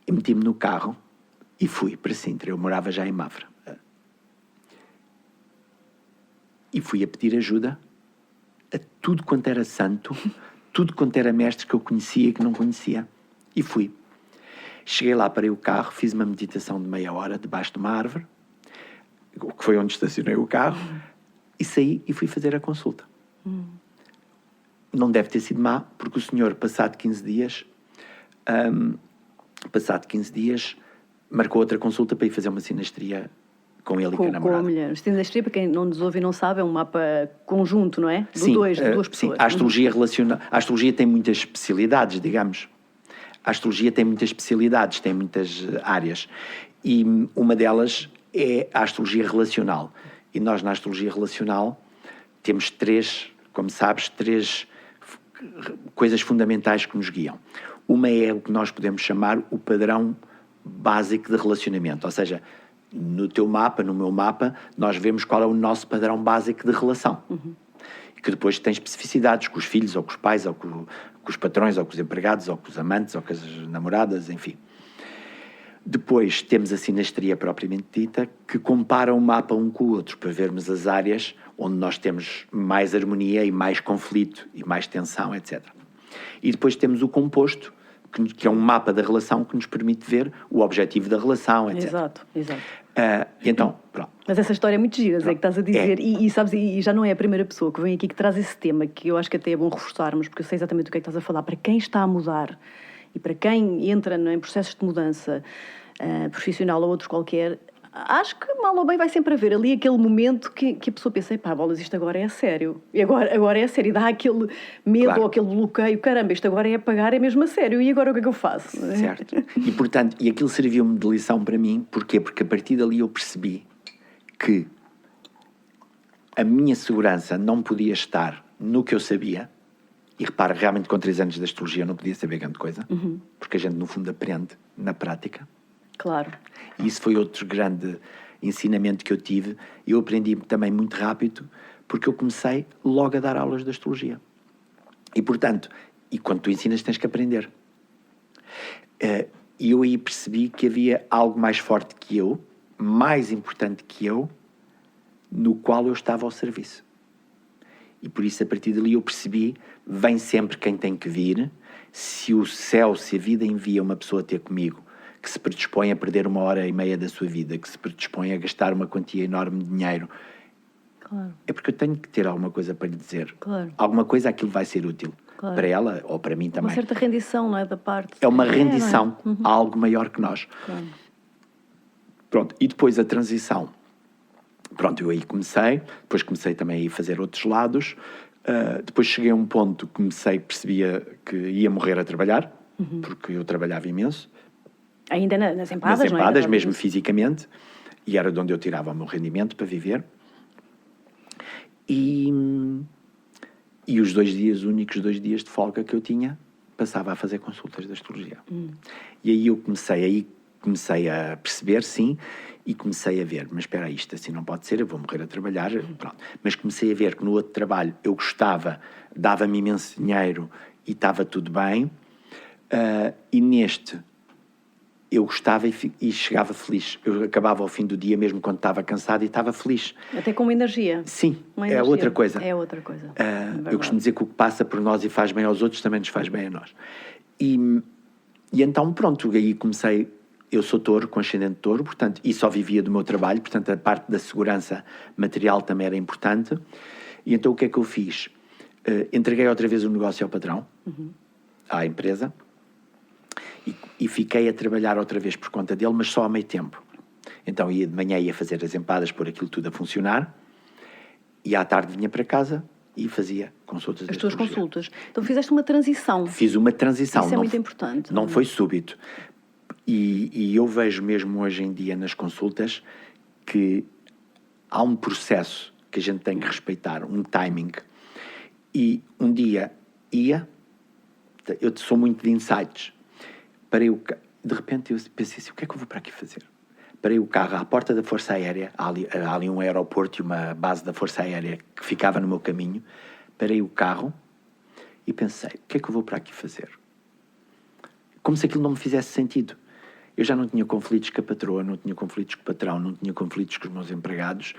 e meti-me no carro e fui para Sintra. Eu morava já em Mafra. E fui a pedir ajuda a tudo quanto era santo, tudo quanto era mestre que eu conhecia e que não conhecia. E fui. Cheguei lá, parei o carro, fiz uma meditação de meia hora debaixo de uma árvore, que foi onde estacionei o carro, e saí e fui fazer a consulta. Não deve ter sido má, porque o senhor, passado 15 dias, marcou outra consulta para ir fazer uma sinastria com ele e com a namorada. Com a mulher. Sinastria, para quem não nos ouve e não sabe, é um mapa conjunto, não é? Sim, De duas pessoas. Sim, a astrologia tem muitas especialidades, digamos. A astrologia tem muitas especialidades, tem muitas áreas. E uma delas é a astrologia relacional. E nós, na astrologia relacional, temos como sabes, três coisas fundamentais que nos guiam. Uma é o que nós podemos chamar o padrão básico de relacionamento. Ou seja, no teu mapa, no meu mapa, nós vemos qual é o nosso padrão básico de relação. Que depois tem especificidades com os filhos, ou com os pais, ou com os patrões, ou com os empregados, ou com os amantes, ou com as namoradas, enfim. Depois temos a sinastria propriamente dita, que compara um mapa um com o outro, para vermos as áreas onde nós temos mais harmonia e mais conflito e mais tensão, etc. E depois temos o composto, que é um mapa da relação que nos permite ver o objetivo da relação, etc. Exato. Então, pronto. Mas essa história é muito gira, é que estás a dizer, e sabes, e já não é a primeira pessoa que vem aqui que traz esse tema, que eu acho que até é bom reforçarmos, porque eu sei exatamente o que é que estás a falar. Para quem está a mudar e para quem entra em processos de mudança profissional ou outros qualquer, acho que mal ou bem vai sempre haver ali aquele momento que a pessoa pensa, pá, bolas, isto agora é a sério. E agora é a sério. E dá aquele medo, claro, ou aquele bloqueio. Caramba, isto agora é a pagar, é mesmo a sério. E agora o que é que eu faço? Certo. E, portanto, aquilo serviu-me de lição para mim. Porquê? Porque a partir dali eu percebi que a minha segurança não podia estar no que eu sabia. E repara, realmente com 3 anos de astrologia eu não podia saber grande coisa. Porque a gente, no fundo, aprende na prática. Claro. E isso foi outro grande ensinamento que eu tive. Eu aprendi também muito rápido, porque eu comecei logo a dar aulas de astrologia. E, portanto, quando tu ensinas tens que aprender. E eu aí percebi que havia algo mais forte que eu, mais importante que eu, no qual eu estava ao serviço. E por isso, a partir dali, eu percebi, vem sempre quem tem que vir. Se o céu, se a vida envia uma pessoa ter comigo, que se predispõe a perder 1h30 da sua vida, que se predispõe a gastar uma quantia enorme de dinheiro, claro, é porque eu tenho que ter alguma coisa para lhe dizer. Claro. Alguma coisa, aquilo vai ser útil. Claro. Para ela ou para mim também. Uma certa rendição, não é? Da parte. É uma rendição não é? a algo maior que nós. Claro. Pronto, e depois a transição. Pronto, eu aí depois comecei também a ir fazer outros lados. Depois cheguei a um ponto que percebia que ia morrer a trabalhar, porque eu trabalhava imenso. Ainda nas empadas, nas empadas, não é? Mesmo fisicamente, e era de onde eu tirava o meu rendimento para viver. E os únicos 2 dias de folga que eu tinha, passava a fazer consultas de astrologia. E aí eu comecei, aí comecei a perceber, sim, e comecei a ver, mas espera aí, isto assim não pode ser, eu vou morrer a trabalhar, pronto. Mas comecei a ver que no outro trabalho eu gostava, dava-me imenso dinheiro e estava tudo bem, e neste eu gostava e chegava feliz. Eu acabava ao fim do dia, mesmo quando estava cansado, e estava feliz. Até com uma energia. Sim, Uma é energia. outra coisa. É outra coisa. Eu costumo dizer que o que passa por nós e faz bem aos outros também nos faz bem a nós. E então, pronto, aí comecei. Eu sou touro, com ascendente touro, portanto, e só vivia do meu trabalho, portanto, a parte da segurança material também era importante. E então, o que é que eu fiz? Entreguei outra vez o negócio ao patrão, à empresa, e fiquei a trabalhar outra vez por conta dele, mas só a meio tempo. Então, ia de manhã ia fazer as empadas, pôr aquilo tudo a funcionar, e à tarde vinha para casa e fazia consultas de As tuas astrologia. consultas. Então fizeste uma transição. Fiz uma transição. Isso é muito importante. Não foi súbito. E eu vejo mesmo hoje em dia nas consultas que há um processo que a gente tem que respeitar, um timing. E um dia eu sou muito de insights, de repente eu pensei assim, o que é que eu vou para aqui fazer? Parei o carro à porta da Força Aérea, há ali um aeroporto e uma base da Força Aérea que ficava no meu caminho, parei o carro e pensei, o que é que eu vou para aqui fazer? Como se aquilo não me fizesse sentido. Eu já não tinha conflitos com a patroa, não tinha conflitos com o patrão, não tinha conflitos com os meus empregados.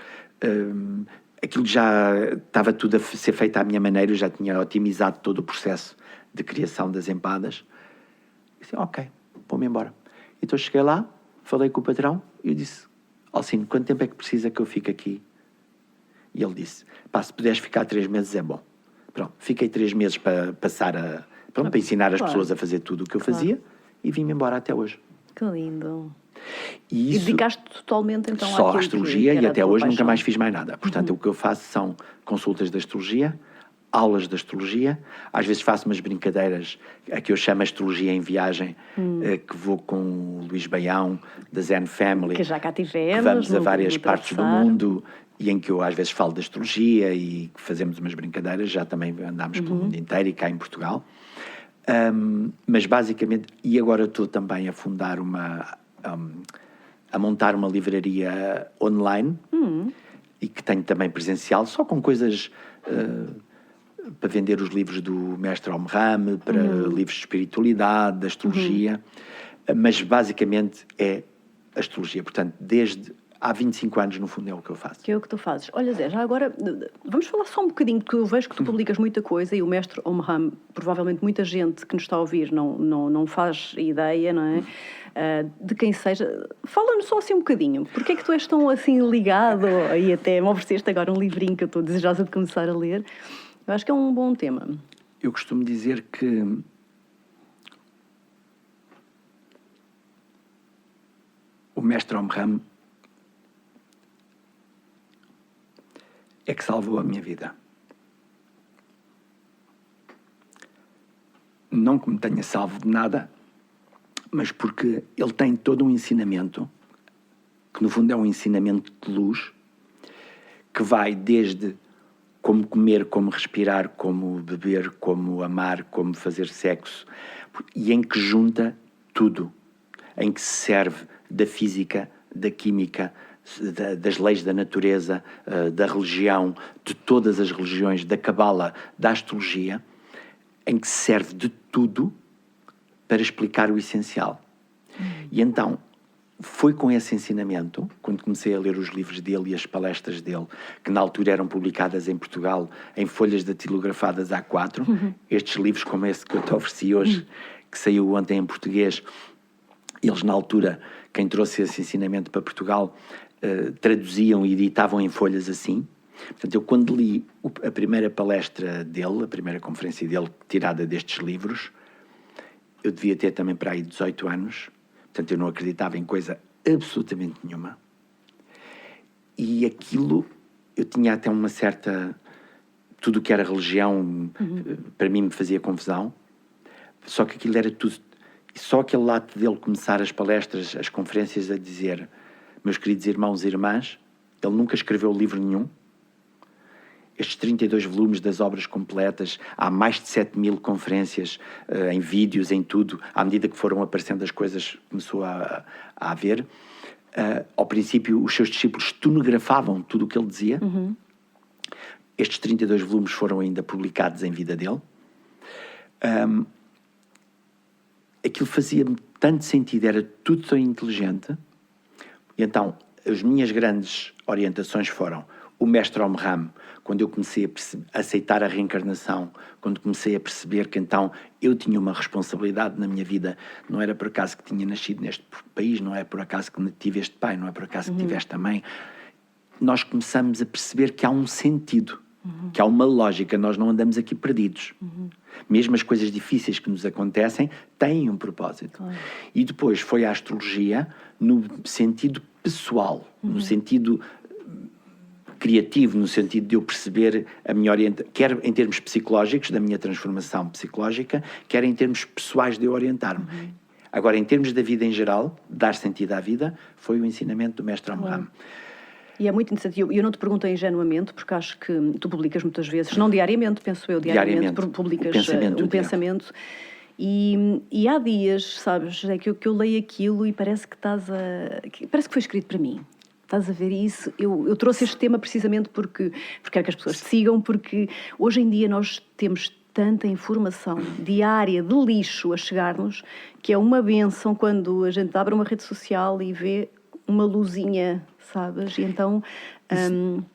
Aquilo já estava tudo a ser feito à minha maneira, eu já tinha otimizado todo o processo de criação das empadas. E disse, ok, vou-me embora. Então cheguei lá, falei com o patrão e eu disse, Alcino, quanto tempo é que precisa que eu fique aqui? E ele disse, se puderes ficar 3 meses é bom. Pronto, fiquei 3 meses para passar para ensinar as pessoas a fazer tudo o que eu fazia e vim-me embora até hoje. Que lindo. E isso, dedicaste totalmente então só à astrologia e até hoje nunca mais fiz mais nada. Portanto, o que eu faço são consultas de astrologia, aulas de astrologia, às vezes faço umas brincadeiras, a que eu chamo astrologia em viagem, que vou com o Luís Baião, da Zen Family, que já cá tivemos, que vamos a várias no partes do mundo, e em que eu às vezes falo de astrologia e fazemos umas brincadeiras, já também andámos pelo mundo inteiro e cá em Portugal. Mas basicamente, e agora estou também a fundar a montar uma livraria online, e que tenho também presencial, só com coisas para vender os livros do mestre Omram, para livros de espiritualidade, de astrologia, mas basicamente é astrologia. Portanto, desde há 25 anos, no fundo, é o que eu faço. Que é o que tu fazes. Olha, Zé, já agora, vamos falar só um bocadinho, porque eu vejo que tu publicas muita coisa e o mestre Omram, provavelmente muita gente que nos está a ouvir não faz ideia, não é? De quem seja. Fala-nos só assim um bocadinho. Porquê é que tu és tão assim ligado? E até me ofereceste agora um livrinho que eu estou desejosa de começar a ler. Eu acho que é um bom tema. Eu costumo dizer que o mestre Omram é que salvou a minha vida. Não que me tenha salvo de nada, mas porque ele tem todo um ensinamento, que no fundo é um ensinamento de luz, que vai desde como comer, como respirar, como beber, como amar, como fazer sexo, e em que junta tudo, em que se serve da física, da química, das leis da natureza, da religião, de todas as religiões, da cabala, da astrologia, em que se serve de tudo para explicar o essencial. E então, foi com esse ensinamento, quando comecei a ler os livros dele e as palestras dele, que na altura eram publicadas em Portugal em folhas datilografadas A4, estes livros como esse que eu te ofereci hoje, que saiu ontem em português, eles na altura, quem trouxe esse ensinamento para Portugal, traduziam e editavam em folhas assim. Portanto, eu quando li a primeira palestra dele, a primeira conferência dele tirada destes livros, eu devia ter também para aí 18 anos, portanto eu não acreditava em coisa absolutamente nenhuma. E aquilo, eu tinha até uma certa... Tudo o que era religião, para mim me fazia confusão, só que aquilo era tudo... E só aquele ato dele começar as palestras, as conferências a dizer: meus queridos irmãos e irmãs, ele nunca escreveu livro nenhum, estes 32 volumes das obras completas, há mais de 7.000 conferências em vídeos, em tudo, à medida que foram aparecendo as coisas, começou a haver. Ao princípio, os seus discípulos esteноgrafavam tudo o que ele dizia. Estes 32 volumes foram ainda publicados em vida dele. Aquilo fazia-me tanto sentido, era tudo tão inteligente. E então, as minhas grandes orientações foram o mestre Omram, quando eu comecei a aceitar a reencarnação, quando comecei a perceber que então eu tinha uma responsabilidade na minha vida, não era por acaso que tinha nascido neste país, não é por acaso que tive este pai, não é por acaso que tive esta mãe. Nós começamos a perceber que há um sentido, que há uma lógica, nós não andamos aqui perdidos. Mesmo as coisas difíceis que nos acontecem têm um propósito. Claro. E depois foi a astrologia no sentido pessoal, no sentido criativo, no sentido de eu perceber a minha orientação, quer em termos psicológicos, da minha transformação psicológica, quer em termos pessoais de eu orientar-me. Agora, em termos da vida em geral, dar sentido à vida, foi o ensinamento do mestre Omram. E é muito interessante. Eu não te pergunto ingenuamente, porque acho que tu publicas muitas vezes, não diariamente, penso eu, diariamente publicas um pensamento. E há dias, sabes, é que eu leio aquilo e parece que parece que foi escrito para mim. Estás a ver isso? Eu trouxe este tema precisamente porque quero que as pessoas te sigam, porque hoje em dia nós temos tanta informação diária de lixo a chegar-nos, que é uma bênção quando a gente abre uma rede social e vê uma luzinha, sabes? E então...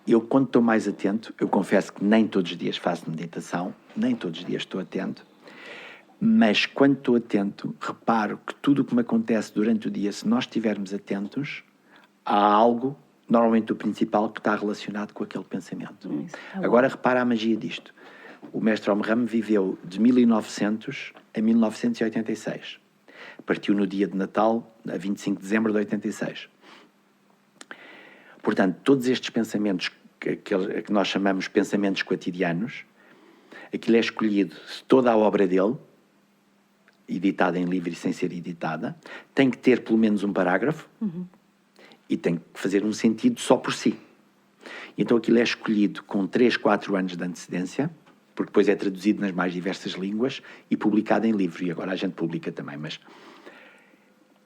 Eu, quando estou mais atento, eu confesso que nem todos os dias faço meditação, nem todos os dias estou atento, mas quando estou atento, reparo que tudo o que me acontece durante o dia, se nós estivermos atentos, há algo, normalmente o principal, que está relacionado com aquele pensamento. Agora repara a magia disto. O mestre Omram viveu de 1900 a 1986. Partiu no dia de Natal, a 25 de dezembro de 86. Portanto, todos estes pensamentos que nós chamamos pensamentos cotidianos, aquilo é escolhido, toda a obra dele, editada em livro e sem ser editada, tem que ter pelo menos um parágrafo e tem que fazer um sentido só por si. Então aquilo é escolhido com 3, 4 anos de antecedência, porque depois é traduzido nas mais diversas línguas e publicado em livro, e agora a gente publica também, mas...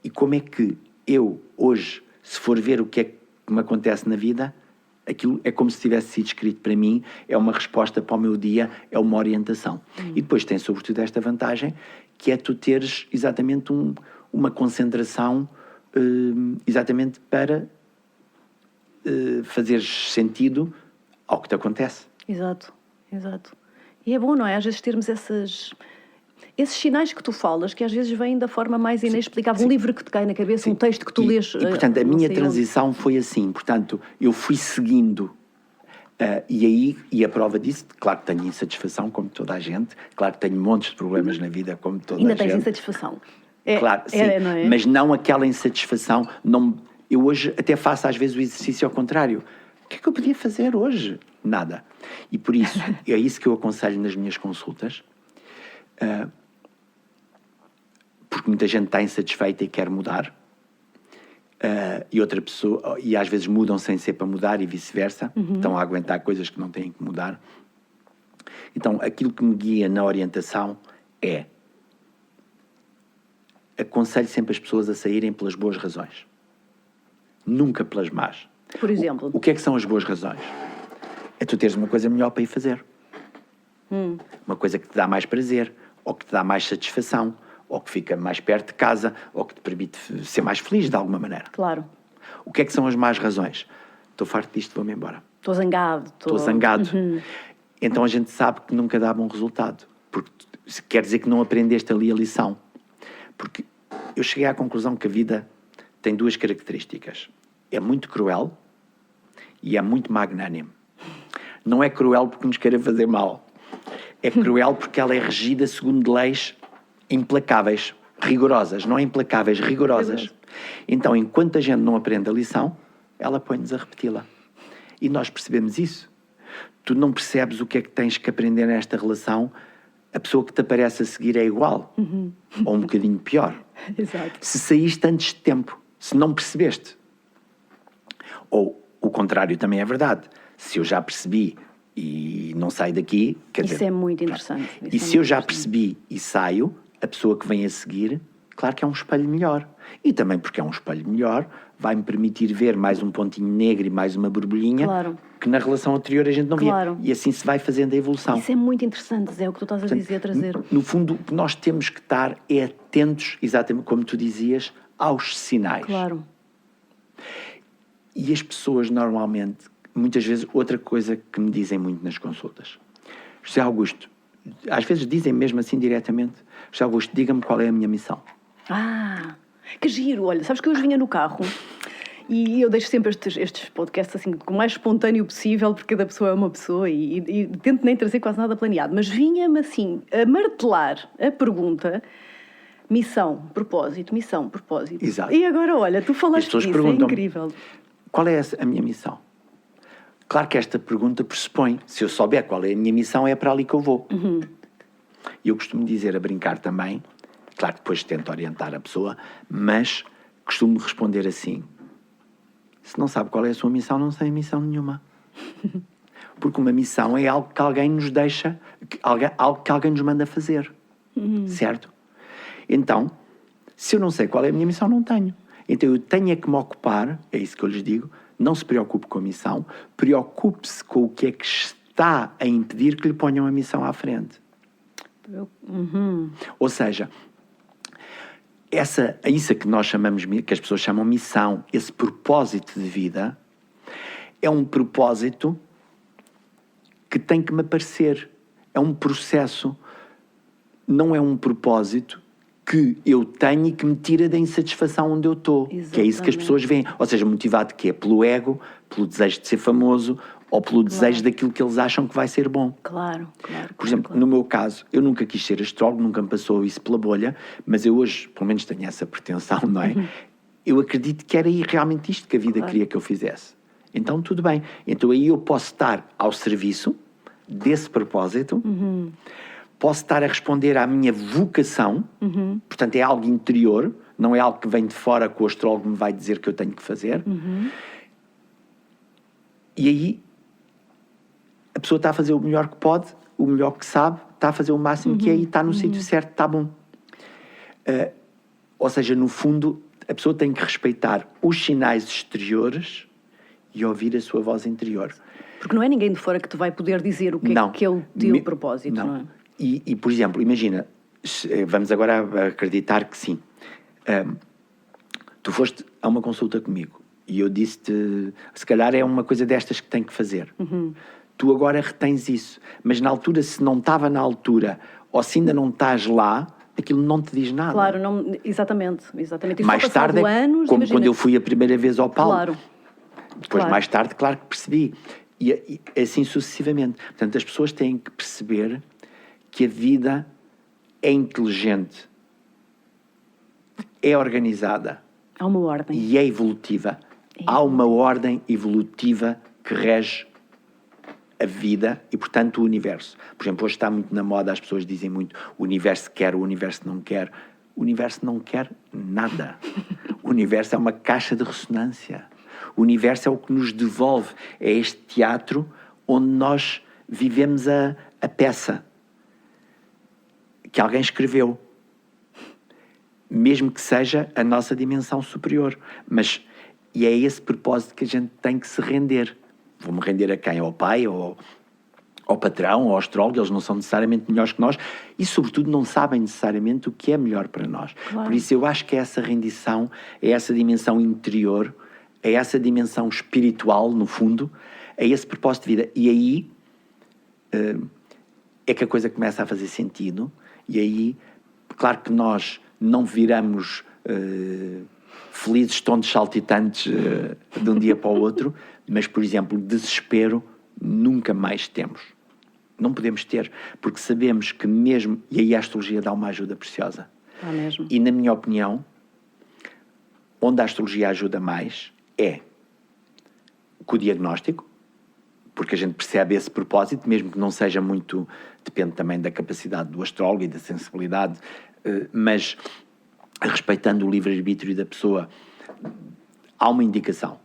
E como é que eu, hoje, se for ver o que é que me acontece na vida, aquilo é como se tivesse sido escrito para mim, é uma resposta para o meu dia, é uma orientação. E depois tem sobretudo esta vantagem, que é tu teres exatamente uma concentração exatamente para fazeres sentido ao que te acontece. Exato. E é bom, não é? Às vezes termos esses sinais que tu falas, que às vezes vêm da forma mais inexplicável. Um livro que te cai na cabeça, um texto que tu lês... E portanto, a minha transição foi assim. Portanto, eu fui seguindo... e a prova disso, claro que tenho insatisfação, como toda a gente. Claro que tenho montes de problemas na vida, como toda a gente. Ainda tens insatisfação. Claro, sim. Não é? Mas não aquela insatisfação. Eu hoje até faço às vezes o exercício ao contrário. O que é que eu podia fazer hoje? Nada. E por isso, é isso que eu aconselho nas minhas consultas. Porque muita gente está insatisfeita e quer mudar, e outra pessoa, e às vezes mudam sem ser para mudar e vice-versa, estão a aguentar coisas que não têm que mudar. Então aquilo que me guia na orientação é: aconselho sempre as pessoas a saírem pelas boas razões, nunca pelas más. Por exemplo? O que é que são as boas razões? É tu teres uma coisa melhor para ir fazer. Uma coisa que te dá mais prazer, ou que te dá mais satisfação, ou que fica mais perto de casa, ou que te permite ser mais feliz de alguma maneira. Claro. O que é que são as más razões? Estou farto disto, vou-me embora. Estou zangado. Estou zangado. Então a gente sabe que nunca dá bom resultado. Porque quer dizer que não aprendeste ali a lição. Porque eu cheguei à conclusão que a vida tem 2 características. É muito cruel e é muito magnânimo. Não é cruel porque nos queira fazer mal. É cruel porque ela é regida segundo leis implacáveis, rigorosas. Não é implacáveis, rigorosas. Então, enquanto a gente não aprende a lição, ela põe-nos a repeti-la. E nós percebemos isso. Tu não percebes o que é que tens que aprender nesta relação. A pessoa que te aparece a seguir é igual. Ou um bocadinho pior. Exato. Se saíste antes de tempo, se não percebeste. Ou o contrário também é verdade. Se eu já percebi e não saio daqui. Quer Isso dizer, é muito interessante. e se eu já percebi e saio, a pessoa que vem a seguir, claro que é um espelho melhor. E também porque é um espelho melhor, vai-me permitir ver mais um pontinho negro e mais uma borbulhinha, Claro. que na relação anterior a gente não Claro. via. E assim se vai fazendo a evolução. Isso é muito interessante, Zé, o que tu estás a dizer, a trazer. No fundo, o que nós temos que estar é atentos, exatamente como tu dizias, aos sinais. Claro. E as pessoas normalmente, muitas vezes, outra coisa que me dizem muito nas consultas: José Augusto, às vezes dizem mesmo assim diretamente: José Augusto, diga-me qual é a minha missão. Que giro, olha, sabes que eu hoje vinha no carro e eu deixo sempre estes podcasts assim, o mais espontâneo possível, porque cada pessoa é uma pessoa e tento nem trazer quase nada planeado, mas vinha-me assim a martelar a pergunta: missão, propósito. Exato. E agora, olha, tu falaste pessoas disso, é perguntam-me, incrível. qual é a minha missão? Claro que esta pergunta pressupõe, se eu souber qual é a minha missão, é para ali que eu vou. E eu costumo dizer, a brincar também, claro que depois tento orientar a pessoa, mas costumo responder assim: se não sabe qual é a sua missão, não tem missão nenhuma. Porque uma missão é algo que alguém nos deixa, algo que alguém nos manda fazer. Certo? Então, se eu não sei qual é a minha missão, não tenho. Então eu tenho é que me ocupar, é isso que eu lhes digo, não se preocupe com a missão, preocupe-se com o que é que está a impedir que lhe ponham a missão à frente. Ou seja, isso que nós chamamos, que as pessoas chamam missão, esse propósito de vida, é um propósito que tem que me aparecer. É um processo, não é um propósito que eu tenho e que me tira da insatisfação onde eu estou. Que é isso que as pessoas veem. Ou seja, motivado de quê? Pelo ego, pelo desejo de ser famoso ou pelo desejo daquilo que eles acham que vai ser bom. Claro. Por exemplo, no meu caso, eu nunca quis ser astrólogo, nunca me passou isso pela bolha, mas eu hoje, pelo menos, tenho essa pretensão, não é? Eu acredito que era realmente isto que a vida queria que eu fizesse. Então, tudo bem. Então, aí eu posso estar ao serviço desse propósito, posso estar a responder à minha vocação, portanto, é algo interior, não é algo que vem de fora que o astrólogo me vai dizer que eu tenho que fazer. E aí, a pessoa está a fazer o melhor que pode, o melhor que sabe, está a fazer o máximo que é e está no sítio certo, está bom. Ou seja, no fundo, a pessoa tem que respeitar os sinais exteriores e ouvir a sua voz interior. Porque não é ninguém de fora que te vai poder dizer o que é que é o teu propósito, não é? E, por exemplo, imagina, vamos agora a acreditar que sim. Tu foste a uma consulta comigo e eu disse-te, se calhar é uma coisa destas que tem que fazer. Tu agora retens isso, mas na altura, se não estava na altura ou se ainda não estás lá, aquilo não te diz nada. Claro, não, exatamente. E mais tarde, anos, como quando eu fui a primeira vez ao Paulo. Claro. Depois, mais tarde, claro que percebi. E assim sucessivamente. Portanto, as pessoas têm que perceber que a vida é inteligente, é organizada. Há uma ordem. E é evolutiva. Há uma ordem evolutiva que rege a vida e, portanto, o universo. Por exemplo, hoje está muito na moda, as pessoas dizem muito: o universo quer, o universo não quer. O universo não quer nada. O universo é uma caixa de ressonância. O universo é o que nos devolve. É este teatro onde nós vivemos a peça que alguém escreveu. Mesmo que seja a nossa dimensão superior. E é esse propósito que a gente tem que se render. Vou-me render a quem? Ao pai, ao patrão, ao astrólogo. Eles não são necessariamente melhores que nós e, sobretudo, não sabem necessariamente o que é melhor para nós. Claro. Por isso, eu acho que é essa rendição, é essa dimensão interior, é essa dimensão espiritual, no fundo, é esse propósito de vida. E aí é que a coisa começa a fazer sentido. E aí, claro que nós não viramos felizes, tontos, saltitantes de um dia para o outro, mas, por exemplo, desespero nunca mais temos. Não podemos ter, porque sabemos que mesmo... E aí a astrologia dá uma ajuda preciosa. Mesmo. E, na minha opinião, onde a astrologia ajuda mais é com o diagnóstico, porque a gente percebe esse propósito, mesmo que não seja muito... Depende também da capacidade do astrólogo e da sensibilidade, mas respeitando o livre-arbítrio da pessoa, há uma indicação.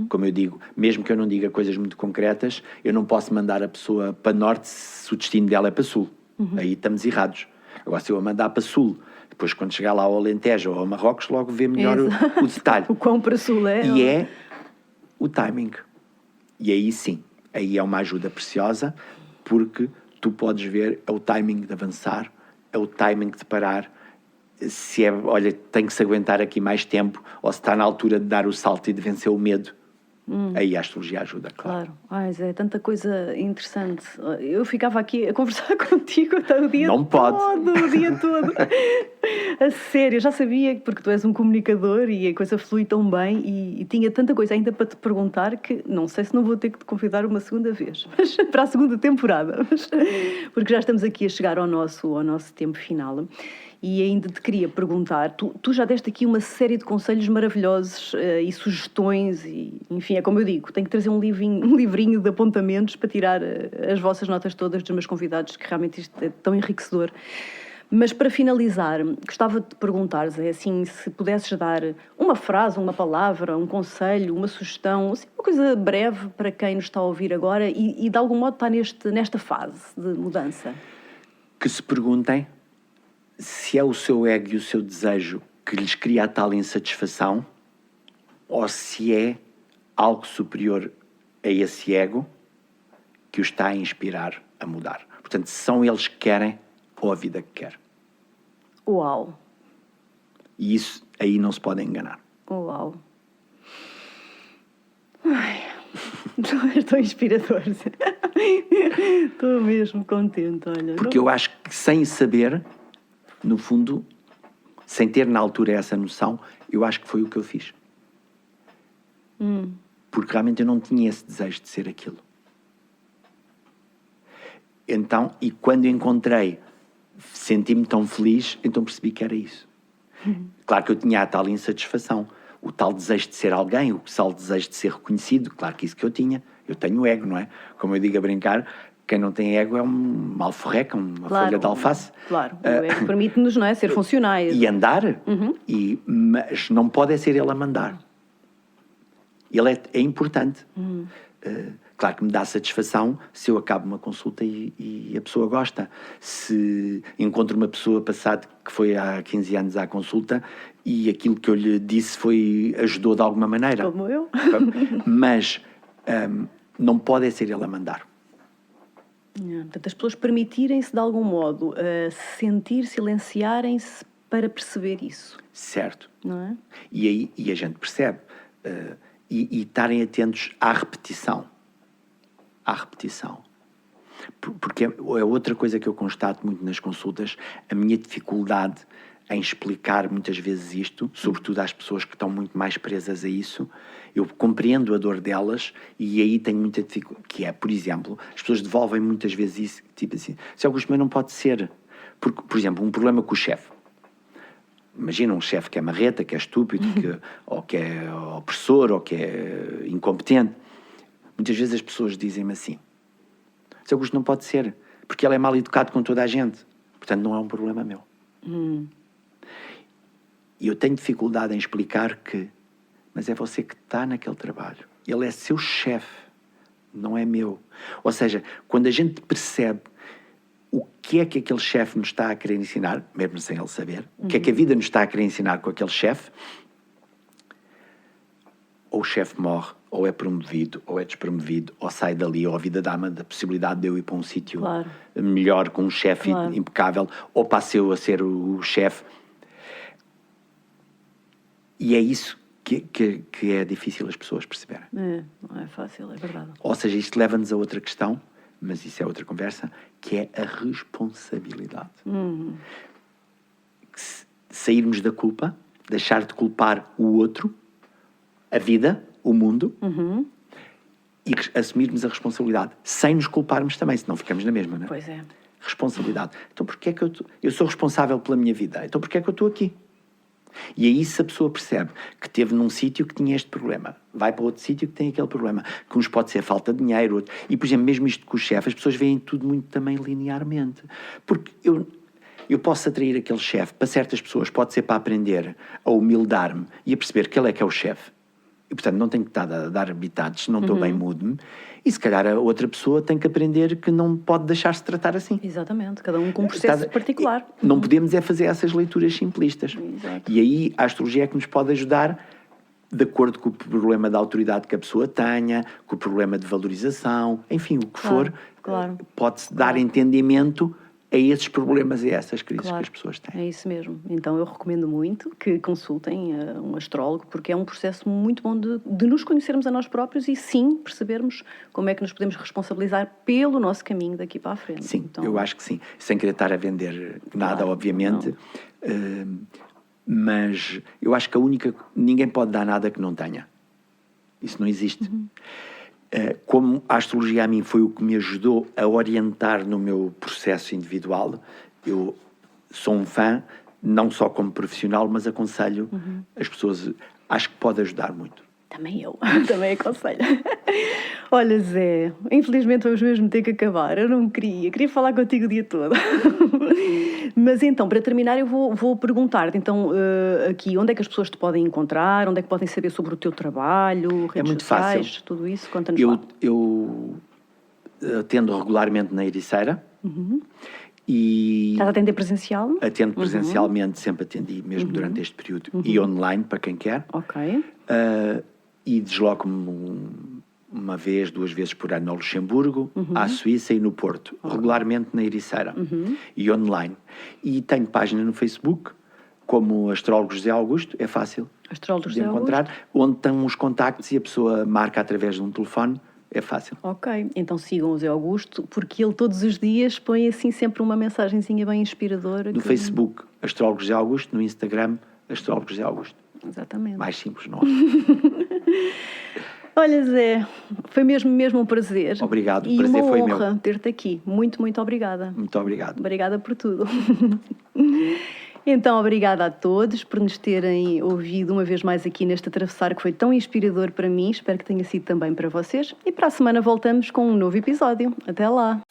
Como eu digo, mesmo que eu não diga coisas muito concretas, eu não posso mandar a pessoa para norte se o destino dela é para sul. Aí estamos errados. Agora, se eu a mandar para sul, depois quando chegar lá ao Alentejo ou ao Marrocos, logo vê melhor o detalhe. O quão para sul é. E é o timing. E aí sim, aí é uma ajuda preciosa, porque tu podes ver, é o timing de avançar, é o timing de parar, se é, olha, tem que se aguentar aqui mais tempo, ou se está na altura de dar o salto e de vencer o medo. Aí a astrologia ajuda, claro. Claro. É tanta coisa interessante. Eu ficava aqui a conversar contigo até o dia Não pode. todo, o dia todo. A sério, eu já sabia, porque tu és um comunicador e a coisa flui tão bem e tinha tanta coisa ainda para te perguntar que não sei se não vou ter que te convidar uma segunda vez, mas para a segunda temporada, porque já estamos aqui a chegar ao nosso tempo final. E ainda te queria perguntar, tu já deste aqui uma série de conselhos maravilhosos e sugestões, e enfim, é como eu digo, tenho que trazer um livrinho de apontamentos para tirar as vossas notas todas dos meus convidados, que realmente isto é tão enriquecedor. Mas para finalizar, gostava de te perguntar, Zé, assim, se pudesses dar uma frase, uma palavra, um conselho, uma sugestão, assim, uma coisa breve para quem nos está a ouvir agora e de algum modo está nesta fase de mudança. Que se perguntem se é o seu ego e o seu desejo que lhes cria a tal insatisfação ou se é algo superior a esse ego que o está a inspirar a mudar. Portanto, se são eles que querem ou a vida que quer. Uau! E isso aí não se pode enganar. Uau! Ai, estou inspirador. Estou mesmo contente, olha. Porque eu acho que sem saber, no fundo, sem ter na altura essa noção, eu acho que foi o que eu fiz. Porque realmente eu não tinha esse desejo de ser aquilo. Então, e quando encontrei, senti-me tão feliz, então percebi que era isso. Claro que eu tinha a tal insatisfação, o tal desejo de ser alguém, o tal desejo de ser reconhecido, claro que isso que eu tinha. Eu tenho ego, não é? Como eu digo a brincar, quem não tem ego é uma alforreca, uma folha de alface. Claro, o ego permite-nos, não é, ser funcionais. E andar, mas não pode ser ele a mandar. Ele é importante. Claro que me dá satisfação se eu acabo uma consulta e a pessoa gosta. Se encontro uma pessoa passada que foi há 15 anos à consulta e aquilo que eu lhe disse ajudou de alguma maneira. Como eu. Mas não pode ser ele a mandar. Portanto, as pessoas permitirem-se de algum modo sentir, silenciarem-se para perceber isso. Certo. Não é? E a gente percebe. E estarem atentos à repetição. À repetição. Porque é outra coisa que eu constato muito nas consultas, a minha dificuldade em explicar muitas vezes isto, sobretudo às pessoas que estão muito mais presas a isso. Eu compreendo a dor delas e aí tenho muita dificuldade, que é, por exemplo, as pessoas devolvem muitas vezes isso, tipo assim, se Augusto, mas não pode ser. Porque, por exemplo, um problema com o chefe. Imagina um chefe que é marreta, que é estúpido, ou que é opressor, ou que é incompetente. Muitas vezes as pessoas dizem-me assim, se Augusto não pode ser, porque ele é mal educado com toda a gente. Portanto, não é um problema meu. E eu tenho dificuldade em explicar que, mas é você que está naquele trabalho. Ele é seu chefe, não é meu. Ou seja, quando a gente percebe o que é que aquele chefe nos está a querer ensinar, mesmo sem ele saber, o que é que a vida nos está a querer ensinar com aquele chefe, ou o chefe morre, ou é promovido, ou é despromovido, ou sai dali, ou a vida dá-me a possibilidade de eu ir para um sítio melhor, com um chefe impecável, ou passe eu a ser o chefe. E é isso que é difícil as pessoas perceberem. Não é fácil, é verdade. Ou seja, isto leva-nos a outra questão, mas isso é outra conversa, que é a responsabilidade. Sairmos da culpa, deixar de culpar o outro, a vida, o mundo, e assumirmos a responsabilidade, sem nos culparmos também, senão ficamos na mesma, não é? Pois é. Responsabilidade. Então porquê é que eu sou responsável pela minha vida? Então porquê é que eu estou aqui? E aí se a pessoa percebe que esteve num sítio que tinha este problema, vai para outro sítio que tem aquele problema, que uns pode ser falta de dinheiro, outro. E por exemplo, mesmo isto com o chefe, as pessoas veem tudo muito também linearmente. Porque eu posso atrair aquele chefe, para certas pessoas pode ser para aprender a humildar-me e a perceber que ele é que é o chefe. E, portanto, não tenho que estar a dar habitados, se não estou bem, mudo-me. E, se calhar, a outra pessoa tem que aprender que não pode deixar-se tratar assim. Exatamente, cada um com um processo particular. Não podemos é fazer essas leituras simplistas. Exato. E aí a astrologia é que nos pode ajudar de acordo com o problema da autoridade que a pessoa tenha, com o problema de valorização, enfim, o que for, pode-se dar entendimento a esses problemas e a essas crises que as pessoas têm. É isso mesmo. Então eu recomendo muito que consultem um astrólogo, porque é um processo muito bom de nos conhecermos a nós próprios e sim percebermos como é que nos podemos responsabilizar pelo nosso caminho daqui para a frente. Sim, então, eu acho que sim. Sem querer estar a vender nada, obviamente. Mas eu acho que ninguém pode dar nada que não tenha. Isso não existe. Como a astrologia a mim foi o que me ajudou a orientar no meu processo individual, eu sou um fã, não só como profissional, mas aconselho as pessoas, acho que pode ajudar muito. Também eu, também aconselho. Olha, Zé, infelizmente vamos mesmo ter que acabar. Eu não queria falar contigo o dia todo. Mas então, para terminar, eu vou perguntar-te, então, aqui, onde é que as pessoas te podem encontrar? Onde é que podem saber sobre o teu trabalho? Redes muito sociais, fácil. tudo isso? Conta-nos lá. Eu atendo regularmente na Ericeira. E estás a atender presencial? Atendo presencialmente, sempre atendi, mesmo durante este período. E online, para quem quer. Ok. E desloco-me uma vez, 2 vezes por ano ao Luxemburgo, à Suíça e no Porto. Regularmente na Ericeira. E online. E tenho página no Facebook, como Astrólogo José Augusto, é fácil de encontrar. Onde estão os contactos e a pessoa marca através de um telefone, é fácil. Ok, então sigam o José Augusto, porque ele todos os dias põe assim sempre uma mensagenzinha bem inspiradora. No Facebook, Astrólogo José Augusto, no Instagram, Astrólogo José Augusto. Exatamente. Mais simples, não? Olha, Zé, foi mesmo um prazer. Obrigado, o prazer foi meu. E uma honra ter-te aqui. Muito obrigada. Muito obrigado. Obrigada por tudo. Então, obrigada a todos por nos terem ouvido uma vez mais aqui neste atravessar que foi tão inspirador para mim. Espero que tenha sido também para vocês. E para a semana voltamos com um novo episódio. Até lá!